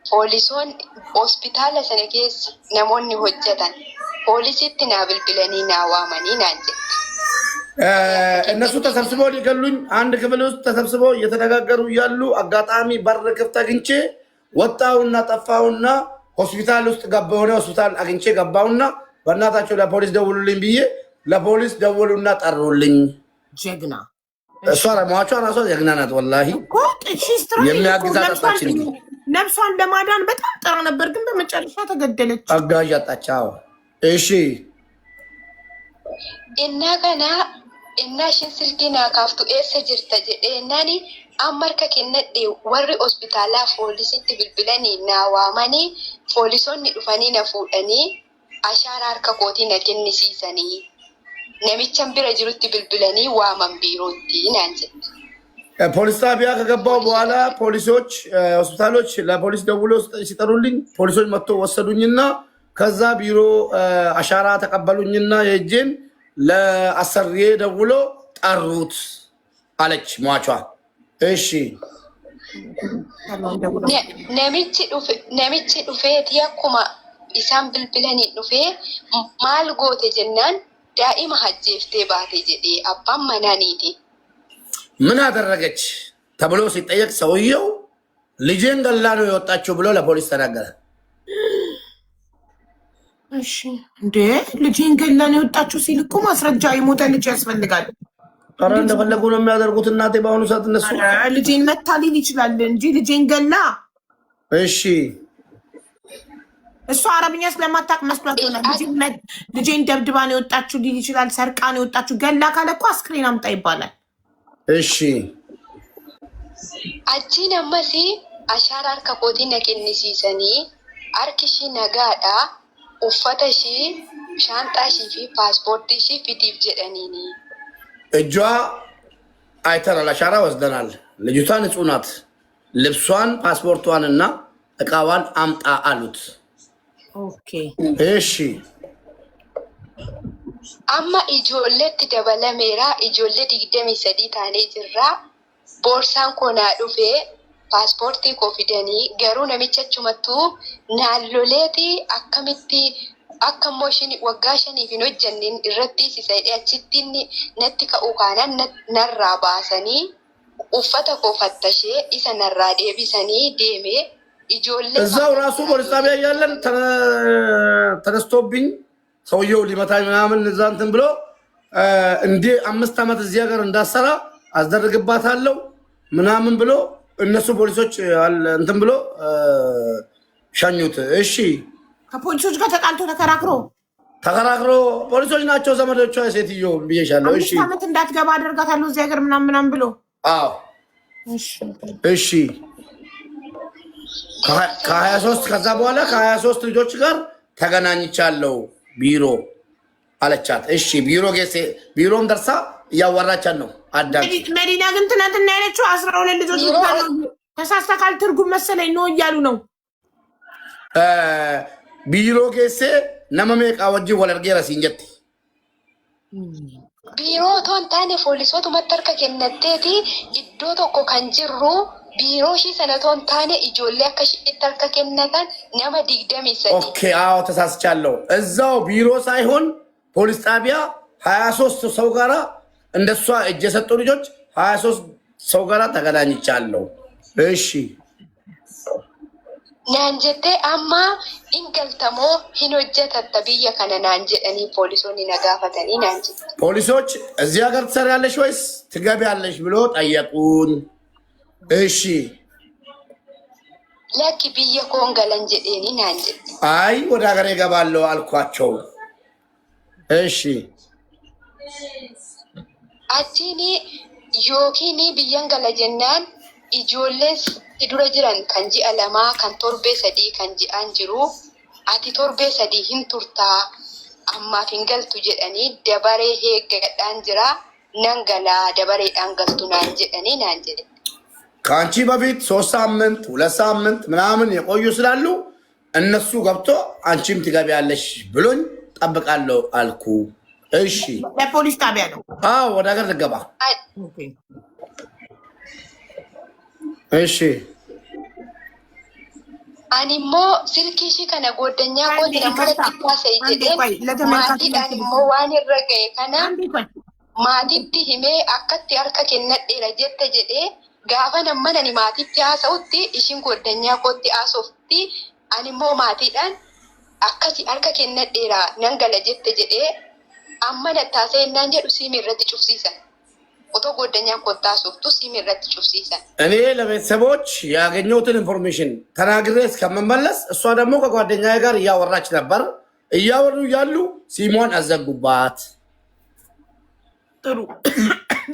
poolisoon hospitaala sana keessa namoonni hojjetan poolisitti naa bilbilanii naa waamanii naan jedhe እነሱ ተሰብስበው ሊገሉኝ አንድ ክፍል ውስጥ ተሰብስበው እየተነጋገሩ ያሉ አጋጣሚ በር ክፍት አግኝቼ ወጣውና ጠፋውና ሆስፒታል ውስጥ ገባውና ሆስፒታል አግኝቼ ገባውና በእናታቸው ለፖሊስ ደውሉልኝ ብዬ ለፖሊስ ደውሉና ጠሩልኝ ጀግና እሷ ራሷ ጀግና ናት ወላሂ የሚያግዛት አጣችኝ ነፍሷን ለማዳን በጣም ጥራ ነበር ግን በመጨረሻ ተገደለች አጋዥ አጣቻው እሺ እና ገና እናሽን ስልኪና ካፍቱ ኤሰ ጅርተ ጀዴናኒ አመርከ ከነዴ ወሪ ሆስፒታላ ፖሊሲቲ bilbilani ናዋማኒ ፖሊሶኒ ዱፋኒ ነፉዳኒ አሻራ አርከ ኮቲ ነከንሲሰኒ ነሚቸን ቢረ ጅሩቲ bilbilani ዋማን ቢሮቲ ናንጀ ፖሊስ ጣቢያ ከገባው በኋላ ፖሊሶች ሆስፒታሎች ለፖሊስ ደውሎ ሲጠሩልኝ ፖሊሶች መጥቶ ወሰዱኝና ከዛ ቢሮ አሻራ ተቀበሉኝና የእጄን ለአሰሪዬ ደውሎ ጠሩት አለች ሟቿ እሺ ነሚቺ ዱፌት ያኩማ ኢሳን ብልብለኒ ዱፌ ማል ጎቴ ጀናን ዳኢማ ሀጄፍቴ ባቴ ጀዴ አባም መናኒቲ ምን አደረገች ተብሎ ሲጠየቅ ሰውየው ልጄን ገላ ነው የወጣችው ብሎ ለፖሊስ ተናገረ እሺ እንዴ ልጄን ገላ ነው የወጣችው ሲል እኮ ማስረጃ የሞተ ልጅ ያስፈልጋል አረ እንደፈለጉ ነው የሚያደርጉት እናቴ ባሁኑ ሰዓት እነሱ ልጄን መታሊል ይችላል እንጂ ልጄን ገላ እሺ እሱ አረብኛ ስለማታውቅ መስሏት ይሆናል ልጄን ደብድባ ነው የወጣችው ሊል ይችላል ሰርቃ ነው የወጣችው ገላ ካለ እኮ አስክሬን አምጣ ይባላል እሺ አጂ ነመሲ አሻራር ከኮቲ ነቀንሲሰኒ አርክሺ ነጋዳ ኡፈተሺ ሻንጣሺ ፊ ፓስፖርትሺ ፊቲፍ ጀደኒኒ እጇ አይተናል አሻራ ወስደናል ልጅቷ ንጹህ ናት ልብሷን ፓስፖርቷንና እቃዋን አምጣ አሉት ኦኬ እሺ amma ijoolletti dabalameera ijoollee 23 taanee jirra boorsaan koo naa dhufee paaspoortii koo fidanii garuu namicha achumattu naalloleeti akkamitti akka immoo ishiin waggaa 5 hin hojjanneen irratti sisaidhee achitti natti ka'uu kaanaan narraa baasanii uffata koo fattashee isa narraa deebisanii deemee ijoollee እዛው ራሱ ፖሊስ ጣቢያ ያለን ተነስቶብኝ ሰውየው ሊመታኝ ምናምን እዛ እንትን ብሎ እንዴ 5 አመት እዚህ ሀገር እንዳሰራ አስደርግባታለሁ ምናምን ብሎ እነሱ ፖሊሶች እንትን ብሎ ሻኙት እሺ ከፖሊሶች ጋር ተቃልቶ ተከራክሮ ፖሊሶች ናቸው ዘመዶቿ ሴትዮ ብዬሻለሁ እሺ 5 አመት እንዳትገባ አደርጋታለሁ እዚህ ሀገር ምናምን ብሎ አዎ እሺ ከ23 ከዛ በኋላ ከ23 ልጆች ጋር ተገናኝቻለሁ ቢሮ አለቻት እሺ ቢሮም ደርሳ እያወራቻት ነው አዳም መዲና ግን ትናንትና ያለችው 12 ልጆች ተሳስተካል ትርጉም መሰለኝ ነው እያሉ ነው biiroo geessee nama meeqaa wajjin wal argeera siin jette. Biiroo otoo hin taane poolisootuma harka kennatteeti iddoo tokko kan jirru biiroo ishii sana otoo hin taane ijoollee akka ishiitti harka kennatan nama 23. ኦኬ አዎ ተሳስቻለሁ። እዛው ቢሮ ሳይሆን ፖሊስ ጣቢያ 23 ሰው ጋራ እንደሷ እጅ የሰጡ ልጆች 23 ሰው ጋራ ተገናኝቻለሁ። እሺ ናንጀቴ አማ ኢንገልተሞ ሂኖጀተተ ብየ ከነ ናንጀ እኔ ፖሊሶኒ ነጋፈተኒ ናንጀ ፖሊሶች እዚህ ሀገር ትሰሪያለሽ ወይስ ትገቢያለሽ ብሎ ጠየቁን። እሺ ለኪ ብየ ኮንገለን ጀዴኒ ናንጀ አይ ወደ ሀገር እገባለሁ አልኳቸው። እሺ አቺኒ ዮኪኒ ብየን ገለጀናን ኢጆሌስ idura jiran kan ji'a lama kan torbee sadii kan ji'an jiru ati torbee sadii hin turtaa ammaaf hin galtu jedhanii dabaree heeggadhaan jira nan galaa dabareedhaan galtu naan jedhanii naan jedhe ከአንቺ በፊት 3 ሳምንት 2 ሳምንት ምናምን የቆዩ ስላሉ እነሱ ገብቶ አንቺም ትገቢያለሽ ብሎኝ ጠብቃለሁ አልኩ። እሺ ለፖሊስ ጣቢያ ነው? አዎ ወደ ሀገር ልገባ። እሺ አኒሞ ስልኪሺ ከነ ጎደኛ ቆት ለማለት ታሰይ ጀደ ማቲዳን ሞ ዋን ይረገይ ከና ማቲቲ ሂሜ አከት ያርከ ከነደረ ጀተ ጀደ ጋፈ ነመነኒ ማቲቲ አሰውቲ ኢሽን ጎደኛ ቆት አሶፍቲ አኒሞ ማቲዳን አከቲ አርከ ከነደራ ነንገለ ጀተ ጀደ አመነ ታሰይ እናን ጀዱ ሲሚረት ጩፍሲሰን ኦቶ ጎደኛ ቆጣ ሶፍቱ ሲሚረት ጩፍሲሰን እኔ ለቤተሰቦች ያገኘሁትን ኢንፎርሜሽን ተናግሬ እስከመመለስ እሷ ደግሞ ከጓደኛዬ ጋር እያወራች ነበር። እያወሩ ያሉ ሲሞን አዘጉባት። ጥሩ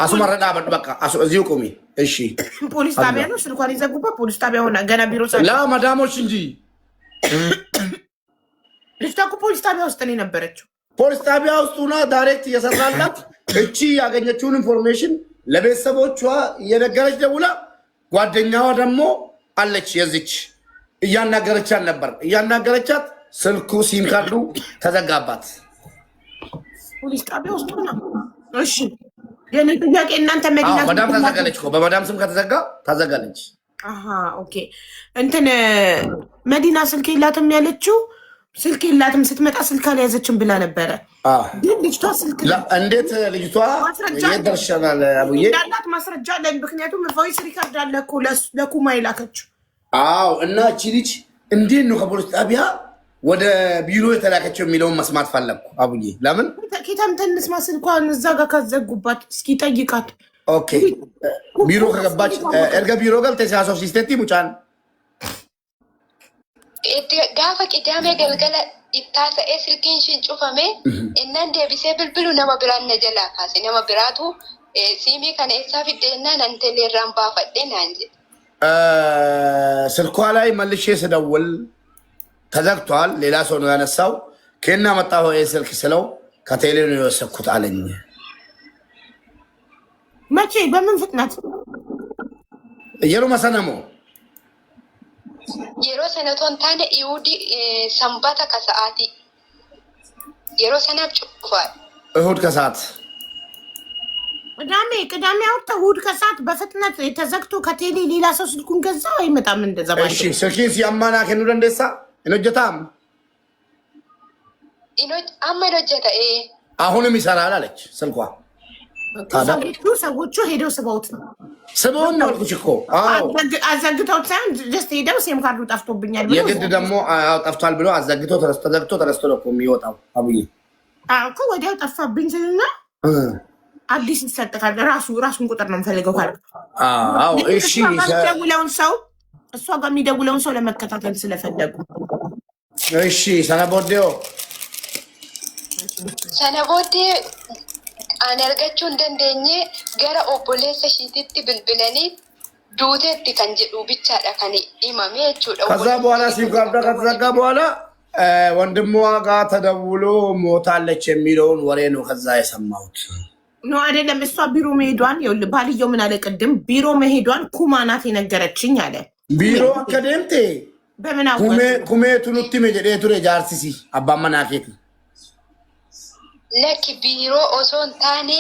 አስመረዳ በቃ እዚሁ ቁሚ። እሺ ፖሊስ ጣቢያ ነው ስልኳን ይዘጉባት። ፖሊስ ጣቢያ ሆነ ገና ቢሮ ላ ማዳሞች እንጂ ልጅቷ እኮ ፖሊስ ጣቢያ ውስጥ ነው የነበረችው። ፖሊስ ጣቢያ ውስጥ ሆና ዳይሬክት እየሰራላት እቺ ያገኘችውን ኢንፎርሜሽን ለቤተሰቦቿ እየነገረች ደውላ ጓደኛዋ ደግሞ አለች የዚች እያናገረቻት ነበር። እያናገረቻት ስልኩ ሲም ካርዱ ተዘጋባት። ፖሊስ ጣቢያ ውስጥ ሆና እሺ የኔ ጥያቄ እናንተ መዲና መዳም ተዘጋለች እኮ በመዳም ስም ከተዘጋ ታዘጋለች። አሃ ኦኬ እንትን መዲና ስልክ የላትም ያለችው ስልክ የላትም ስትመጣ ስልክ አልያዘችም ብላ ነበረ። ግን ልጅቷ ስልክ እንዴት ልጅቷ ይደርሻናል አቡዬ ያላት ማስረጃ አለ። ምክንያቱም ቮይስ ሪካርድ አለ እኮ ለኩማ ይላከችው። አዎ እና እቺ ልጅ እንዴት ነው ከፖሊስ ጣቢያ ወደ ቢሮ የተላከችው የሚለውን መስማት ፈለግኩ አቡዬ። ለምን ኬታም ተንስማ ስልኳን እዛ ጋር ካዘጉባት እስኪ ጠይቃት። ኦኬ ቢሮ ከገባች ኤርገ ቢሮ ገብተ ሲያሶፍ ሲስቴቲ ሙጫን ጋፈ ቅዳሜ ገልገለ ኢታሰኤ ስልኪን ሽንጩፈሜ እናን ደቢሴ ብልብሉ ነማ ብራን ነጀላ ካሴ ነማ ብራቱ ሲሚ ከነ ኤሳ ፊደና ናንተሌ ራምባ ፈዴ ናንጂ ስልኳ ላይ መልሼ ስደውል ተዘግቷል። ሌላ ሰው ነው ያነሳው። ከና መጣው ስልክ ስለው ከቴሌ ነው የወሰድኩት አለኝ። መቼ በምን ፍጥነት የሮ መሰነሞ የሮ ሰነቶን ታነ ይሁዲ ሰንባታ ከሰዓቲ የሮ ሰናብ ጩፋል እሁድ ከሰዓት ቅዳሜ አውጥተ እሁድ ከሰዓት በፍጥነት ተዘግቶ ከቴሌ ሌላ ሰው ስልኩን ገዛ አይመጣም። እንደዛ ማለት እሺ ስልኪን ሲያማና ከኑ ደንደሳ እንጀታም ኢኖጅ አመዶጀታ አሁንም ይሰራል አለች ስልኳ። ሰዎቹ ሄደው ስበውት ነው ስበውን ነው አልኩሽ እኮ። አዎ አዘግተውት ሳይሆን ጀስት ሄደው ሲም ካርዱ ጠፍቶብኛል ብሎ የግድ ደግሞ ጠፍቷል ብሎ አዘግተው ተረስቶ ነው እኮ የሚወጣው አቡዬ። እኮ ወዲያው ጠፋብኝ ስልና አዲስ ይሰጥካል። ራሱን ቁጥር ነው የምፈልገው ካለ አዎ እሺ የሚደውለውን ሰው እሷ ጋር የሚደውለውን ሰው ለመከታተል ስለፈለጉ እሺ ሰነቦዴው ሰነቦዴ አነርገቹ እንደንደኘ ገረ ኦቦሌሰ ሺቲቲ ብልብለኒ ዱቴቲ ከንጀዱ ብቻ ዳከኒ ኢማሜ ቹ ከዛ በኋላ ሲም ካርዱ ከተዘጋ በኋላ ወንድሟ ጋር ተደውሎ ሞታለች የሚለውን ወሬ ነው ከዛ የሰማሁት። ኖ አይደለም፣ እሷ ቢሮ መሄዷን ይኸውልህ፣ ባልየው ምን አለ ቅድም ቢሮ መሄዷን ኩማ ናት የነገረችኝ አለ። ቢሮ አከደምቴ በምን አወቅ? ኩሜቱ ኑቲ መጀዴ ቱሬ ጃርሲሲ አባማ ናኬቲ ለኪ ቢሮ ኦሶን ታኔ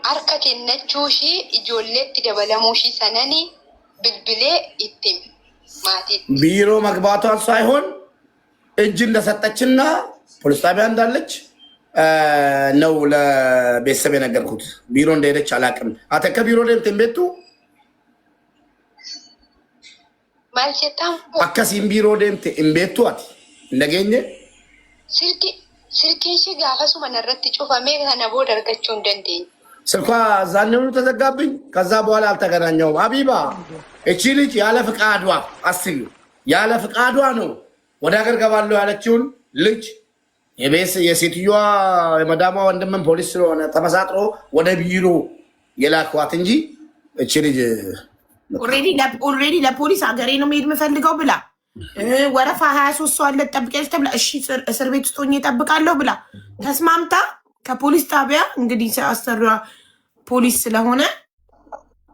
አርከ ከነቹሺ ኢጆሌት ደበለሙሺ ሰነኒ ብልብሌ ኢትም ማቲ ቢሮ መግባቷን ሳይሆን እጅ እንደሰጠችና ፖሊስ ጣቢያ እንዳለች ነው ለቤተሰብ የነገርኩት። ቢሮ እንደሄደች አላውቅም። አንተ ከቢሮ ደምተን ቤቱ ማልሸታም አከሲም ቢሮ ደምተ እንቤቱ አቲ እንደገኘ ስልኬንሺ ጋፈሱ መነረት ጩፋሜ ከነቦ ደርገችው እንደንደኝ ስልኳ ዛኔው ተዘጋብኝ። ከዛ በኋላ አልተገናኘውም። አቢባ እቺ ልጅ ያለ ፍቃዷ አስዩ ያለ ፍቃዷ ነው ወደ ሀገር ገባለሁ ያለችውን ልጅ የሴትዮዋ የመዳሟ ወንድምን ፖሊስ ስለሆነ ተመሳጥሮ ወደ ቢሮ የላኳት እንጂ እቺ ልጅ ኦልሬዲ ለፖሊስ ሀገሬ ነው መሄድ የምፈልገው ብላ ወረፋ 23 ሰው አለ ጠብቀሽ ተብላ እሺ እስር ቤት ውስጥ ሆኜ እጠብቃለሁ ብላ ተስማምታ ከፖሊስ ጣቢያ እንግዲህ አስተሯ ፖሊስ ስለሆነ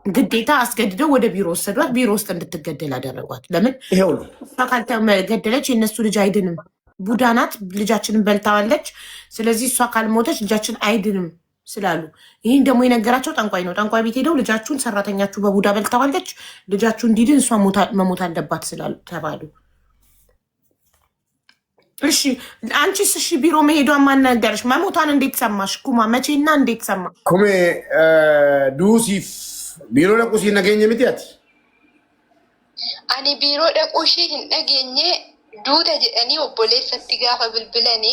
ግዴታ አስገድደው ወደ ቢሮ ወሰዷት። ቢሮ ውስጥ እንድትገደል አደረጓት። ለምን ይሄው ነው ካልተገደለች የእነሱ ልጅ አይድንም። ቡዳናት ልጃችንን በልታዋለች። ስለዚህ እሷ ካልሞተች ልጃችን አይድንም ስላሉ ይህን ደግሞ የነገራቸው ጠንቋይ ነው። ጠንቋይ ቤት ሄደው ልጃችሁን ሰራተኛችሁ በቡዳ በልታዋለች፣ ልጃችሁ እንዲድን እሷ መሞት አለባት ስላሉ ተባሉ። እሺ አንቺስ እሺ ቢሮ መሄዷን ማን ነገርሽ? መሞቷን እንዴት ሰማሽ? ኩማ መቼና እንዴት ሰማ? ኩሜ ዱሲፍ ቢሮ ለቁሲ ነገኘ ምትያት አኒ ቢሮ ደቁሺ ነገኘ ዱደ ጀኒ ኦቦሌሰቲ ጋፈ ብልብለኒ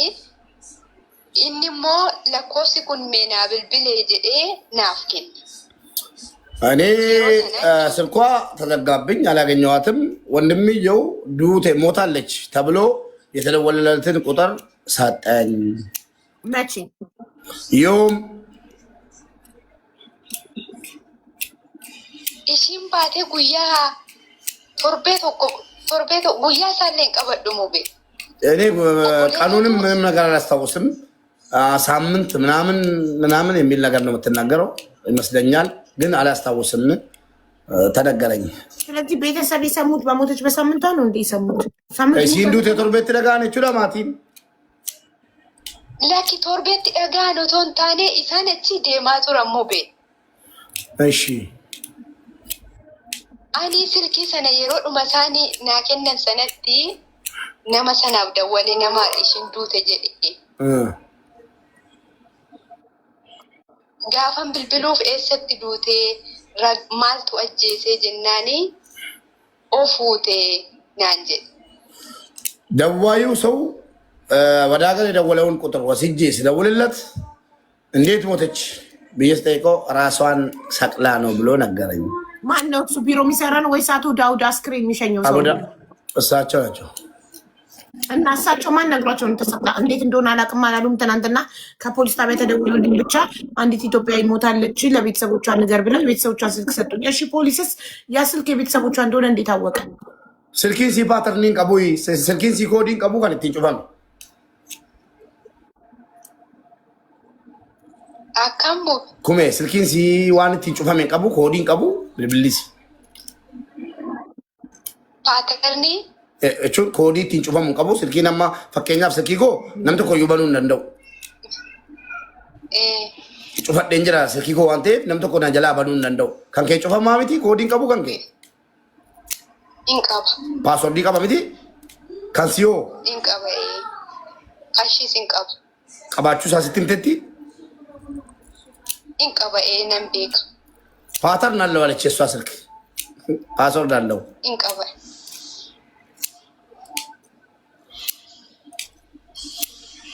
ኢኒሞ ለኮሲ ኩን ሜና ብልብሌ ጀዴ ናፍኪን እኔ ስልኳ ተዘጋብኝ፣ አላገኘዋትም። ወንድምየው ዱቴ ሞታለች ተብሎ የተደወለለትን ቁጥር ሰጠኝ። መቼ ዮም ኢሲም ባቴ ጉያ ቶርቤቶ ጉያ ሳለን ቀበድሙ ቤ እኔ ቀኑንም ምንም ነገር አላስታውስም። ሳምንት ምናምን የሚል ነገር ነው የምትናገረው ይመስለኛል፣ ግን አላስታውስም። ተነገረኝ። ስለዚህ ቤተሰብ የሰሙት በሞተች በሳምንቷ ነው እንዴ የሰሙት? ሲንዱ ቶርቤት ደጋነቹ ለማቲ ላኪ ቶርቤት ደጋኖ ቶንታኔ ኢሳነቺ ዴማቱ ረሞቤ እሺ አኒ ስልኪ ሰነ የሮ ዱመሳኒ ናከነን ሰነቲ ነማ ሰናብ ደወሌ ነማ ኢሽን ዱተ ጀዴ ጋፈን ብልብሉፍ ኤሰት ዱቴ ማልቱ አጄሴ ጀናኒ ኦፉቴ ናንጀ ደዋዩ ሰው ወደ ሀገር የደወለውን ቁጥር ወስጄ ስደውልለት እንዴት ሞተች ብዬ ስጠይቀው ራሷን ሰቅላ ነው ብሎ ነገረኝ። ማን ነው እሱ? ቢሮ የሚሰራ ነው ወይስ አቶ ዳውድ አስክሬን የሚሸኘው ሰው? እሳቸው ናቸው። እና እሳቸው ማን ነግሯቸው ነው ተሰቅላ? እንዴት እንደሆነ አላውቅም አላሉም። ትናንትና ከፖሊስ ጣቢያ ተደውሎልኝ ብቻ አንዲት ኢትዮጵያዊ ሞታለች ለቤተሰቦቿ ንገር ብለው የቤተሰቦቿን ስልክ ሰጡኝ። እሺ ፖሊስስ ያ ስልክ የቤተሰቦቿ እንደሆነ እንዴት አወቀ? ስልኪን ሲፓተርኒን ቀቡ ስልኪን ሲኮዲን ቀቡ ከን ትንጩፋን አካምቦ ኩሜ ስልኪን ሲ ዋን ትንጩፋን ቀቡ ኮዲን ቀቡ ብልብሊስ ፓተርኒ እቹን ኮዲ ትንጩፋን ቀቡ ስልኪን አማ ፈከኛፍ ስልኪ ኮ ነምቶ ኮዩ በሉ እንደው ጩፋት ደንጀራ ስልኪ ኮ አንቴ ነምቶ ኮ ናጀላ በሉ እንደው ከንከ ጩፋ ማሚቲ ኮዲን ቀቡ ከንከ ኢንቀባ ፓስወርድ ቀባ ሚቲ ካንሲዮ ኢንቀባ ካሺ ሲንቀባ ቀባቹ ሳስትምተቲ ኢንቀባ ነምቤክ ፓተርን አለው አለች የሷ ስልክ ፓስወርድ አለው ኢንቀባ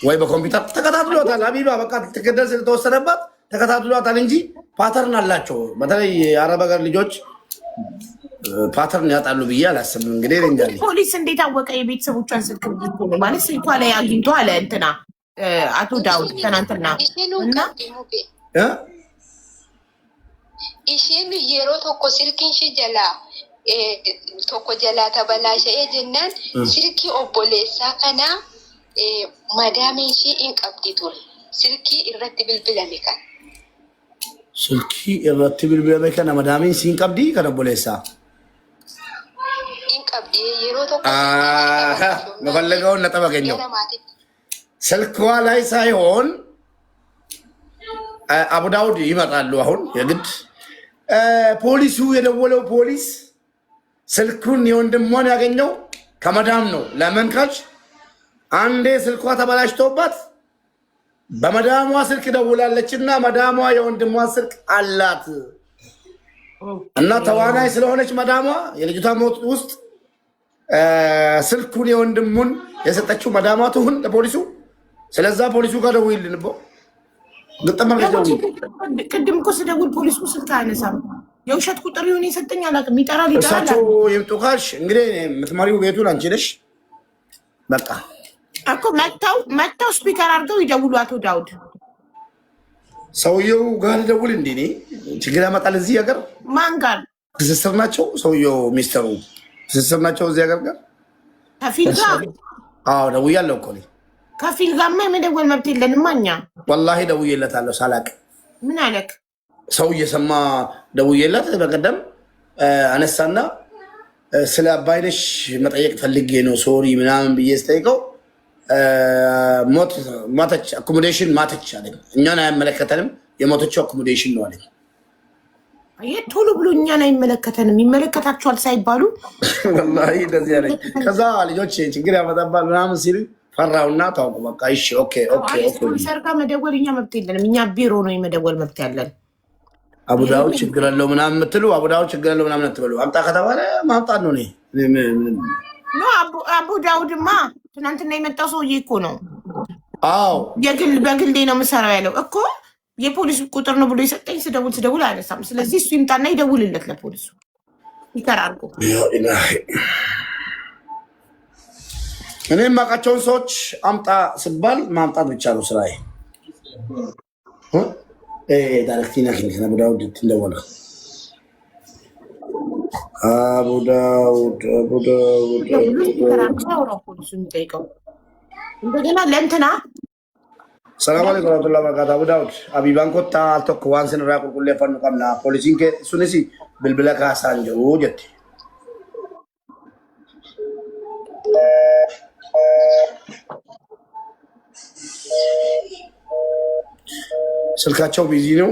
ወይ በኮምፒውተር ተከታትሏታል። አቢባ በቃ ተገደል ስለተወሰነባት ተከታትሏታል እንጂ ፓተርን አላቸው። በተለይ የአረብ ሀገር ልጆች ፓተርን ያጣሉ ብዬ አላስብም። እንግዲህ እንጃለኝ ፖሊስ እንዴት አወቀ የቤተሰቦቿን ስልክ ማለት ስልኳ ላይ አግኝቶ አለ እንትና አቶ ዳውድ ትናንትና እና ኢሽን የሮ ቶኮ ስልኪን ጀላ ቶኮ ጀላ ተበላሸ ጀናን ስልኪ ኦቦሌሳ ከና ማዳሜን ሺ ኢንቀብዲ ቱር ስልኪ ኢረት ብልብለሜ ከን ስልኪ ኢረት ብልብለሜ ከን ማዳሜን ሺ ኢንቀብዲ ከን ኦቦሌሳ qabdi yeroo tokko መፈለገውን ነጥብ አገኘው ስልኳ ላይ ሳይሆን አቡ ዳውድ ይመጣሉ አሁን የግድ ፖሊሱ የደወለው ፖሊስ ስልኩን የወንድሟን ያገኘው ከመዳም ነው ለምን ካልሽ አንዴ ስልኳ ተበላሽቶባት በመዳሟ ስልክ ደውላለችና መዳሟ የወንድሟን ስልክ አላት እና ተዋናይ ስለሆነች መዳሟ የልጅቷ ሞት ውስጥ ስልኩን የወንድሙን የሰጠችው መዳሟ ትሁን ለፖሊሱ ስለዛ ፖሊሱ ጋር ደውይልንቦ ቅድም እኮ ስደውል ፖሊሱ ስልክ አያነሳም የውሸት ቁጥር ይሁን የሰጠኝ አላውቅም ይጠራል እሳቸው ይምጡ ካልሽ እንግዲህ የምትመሪው ቤቱን አንቺ ነሽ በቃ እኮ መጥተው ስፒከር አድርገው ይደውሉ አቶ ዳውድ ሰውየው ጋር ደውል እንዴ እኔ ችግር ያመጣል እዚህ ሀገር ማን ጋር ትስስር ናቸው ሰውየው ሚስተሩ ትስስር ናቸው እዚህ ሀገር ጋር ከፊል ጋር አዎ ደውያለሁ እኮ እኔ ከፊል ጋርማ የመደወል መብት የለንም እኛ ወላሂ ደውዬለታለሁ ሳላቅ ምን አለክ ሰው እየሰማ ደውዬለት በቀደም አነሳና ስለ አባይነሽ መጠየቅ ፈልጌ ነው ሶሪ ምናምን ብዬ ስጠይቀው ማተች አኮሞዴሽን ማተች አለኝ እኛን አይመለከተንም የሞተችው አኮሞዴሽን ነው አለኝ ቶሎ ብሎ እኛን አይመለከተንም ይመለከታችኋል ሳይባሉ ወላሂ እንደዚህ አለኝ ከዛ ልጆች ችግር ያመጣባል ምናምን ሲሉ ፈራውና ታውቁ በቃ እሺ ኦኬ ሰርጋ መደወል እኛ መብት የለንም እኛ ቢሮ ነው የመደወል መብት ያለን አቡ ዳውድ ችግር አለው ምናምን የምትሉ አቡ ዳውድ ችግር አለው ምናምን አትበሉ አምጣ ከተባለ ማምጣት ነው ኖ አቡ ዳውድማ ትናንትና የመጣው ሰውዬ እኮ ነው አዎ በግሌ ነው የምሰራው ያለው እኮ የፖሊስ ቁጥር ነው ብሎ የሰጠኝ ስደውል አያነሳም ስለዚህ እሱ ይምጣና ይደውልለት ለፖሊሱ ይከራርቁ እኔም ማቃቸውን ሰዎች አምጣ ስባል ማምጣት ብቻ ነው ስራዬ ዳይሬክቲና ክኒክ አቡ ዳውድ እንደወለ አቡ ዳውድ እንደገና ለእንትና ሰላም አለይኩም ወራህመቱላሂ ወበረካቱ አቡ ዳውድ አቢባን ኮታ አልተኮ ዋንስን ራ ቁልቁል ለፈኑ ቀምና ፖሊሲን ከሱነሲ ብልብለካ ሳንጀሩ ጀት ስልካቸው ቢዚ ነው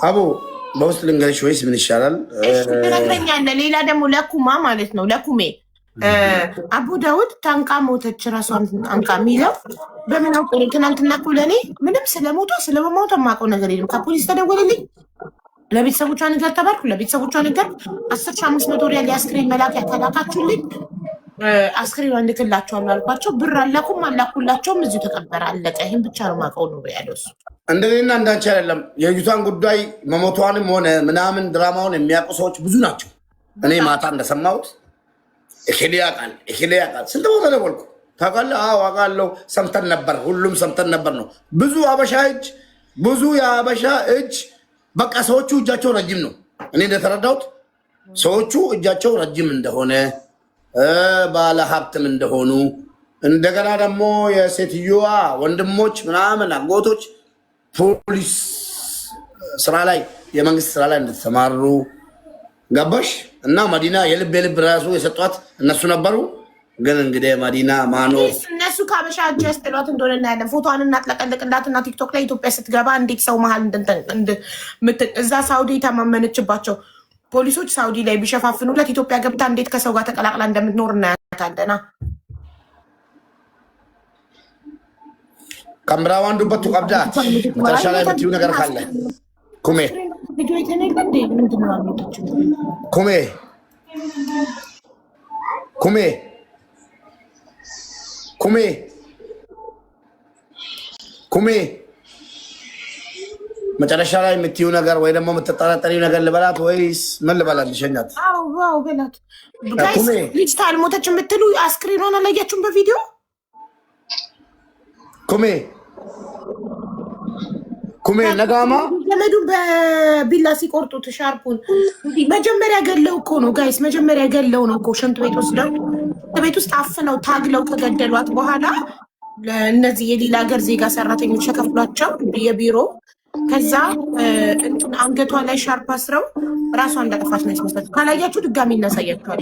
አቡ በውስጥ ልንገርሽ ወይስ ምን ይሻላል ትነግረኛለህ ሌላ ደግሞ ለኩማ ማለት ነው ለኩሜ አቡ ዳውድ ታንቃ ሞተች ራሷን አንቃ የሚለው በምን አውቀው ትናንትና እኮ ለእኔ ምንም ስለሞቷ ስለመሞቷ የማውቀው ነገር የለም ከፖሊስ ተደወለልኝ ለቤተሰቦቿ ነገር ተባልኩ ለቤተሰቦቿ ነገር 10,500 ሪያል የአስክሬን መላኪያ ተላካችሁልኝ አስክሬን እንድክላቸዋለሁ አልኳቸው ብር አላኩም አላኩላቸውም እዚሁ ተቀበረ አለቀ ይህን ብቻ ነው የማውቀው ነው ያለው እሱ እንደኔና እንዳንቺ አይደለም የልጅቷን ጉዳይ መሞቷንም ሆነ ምናምን ድራማውን የሚያውቁ ሰዎች ብዙ ናቸው እኔ ማታ እንደሰማሁት እከሌ ያውቃል ስንት ቦታ ደወልኩ ታውቃለህ አዎ አውቃለሁ ሰምተን ነበር ሁሉም ሰምተን ነበር ነው ብዙ የአበሻ እጅ በቃ ሰዎቹ እጃቸው ረጅም ነው እኔ እንደተረዳሁት ሰዎቹ እጃቸው ረጅም እንደሆነ ባለ ሀብትም እንደሆኑ እንደገና ደግሞ የሴትዮዋ ወንድሞች ምናምን አጎቶች ፖሊስ ስራ ላይ የመንግስት ስራ ላይ እንደተሰማሩ ገባሽ እና መዲና የልብ ራሱ የሰጧት እነሱ ነበሩ ግን እንግዲህ መዲና ማኖ እነሱ ካበሻ እጅ ያስጥሏት እንደሆነ እናያለን ፎቶዋን እናጥለቀልቅላትና ቲክቶክ ላይ ኢትዮጵያ ስትገባ እንዴት ሰው መሀል እዛ ሳውዲ የተማመነችባቸው ፖሊሶች ሳውዲ ላይ ቢሸፋፍኑለት ኢትዮጵያ ገብታ እንዴት ከሰው ጋር ተቀላቅላ እንደምትኖር እናያታለና ከምራዋን ዱበቱ ቀብዳት መጨረሻ ላይ የምትይው ነገር ካለ ኩሜ መጨረሻ ላይ የምትይው ነገር ወይ ደግሞ የምትጠራጠሪው ነገር ልበላት ወይስ ምን ልበላት ልሸኛት አዎ በላት ጋይስ ልጅቷ አልሞተች የምትሉ አስክሬኗን አላያችሁም በቪዲዮ ኩሜ ነጋማ ዘመዱን በቢላ ሲቆርጡት ሻርፑን መጀመሪያ ገለው እኮ ነው ጋይስ መጀመሪያ ገለው ነው እኮ ሽንት ቤት ወስደው ቤት ውስጥ አፍነው ታግለው ከገደሏት በኋላ እነዚህ የሌላ ሀገር ዜጋ ሰራተኞች ተከፍሏቸው የቢሮ ከዛ እንትን አንገቷ ላይ ሻርፕ አስረው ራሷ እንዳጠፋች ነው ያስመሰሉት። ካላያችሁ ድጋሚ እናሳያችኋል።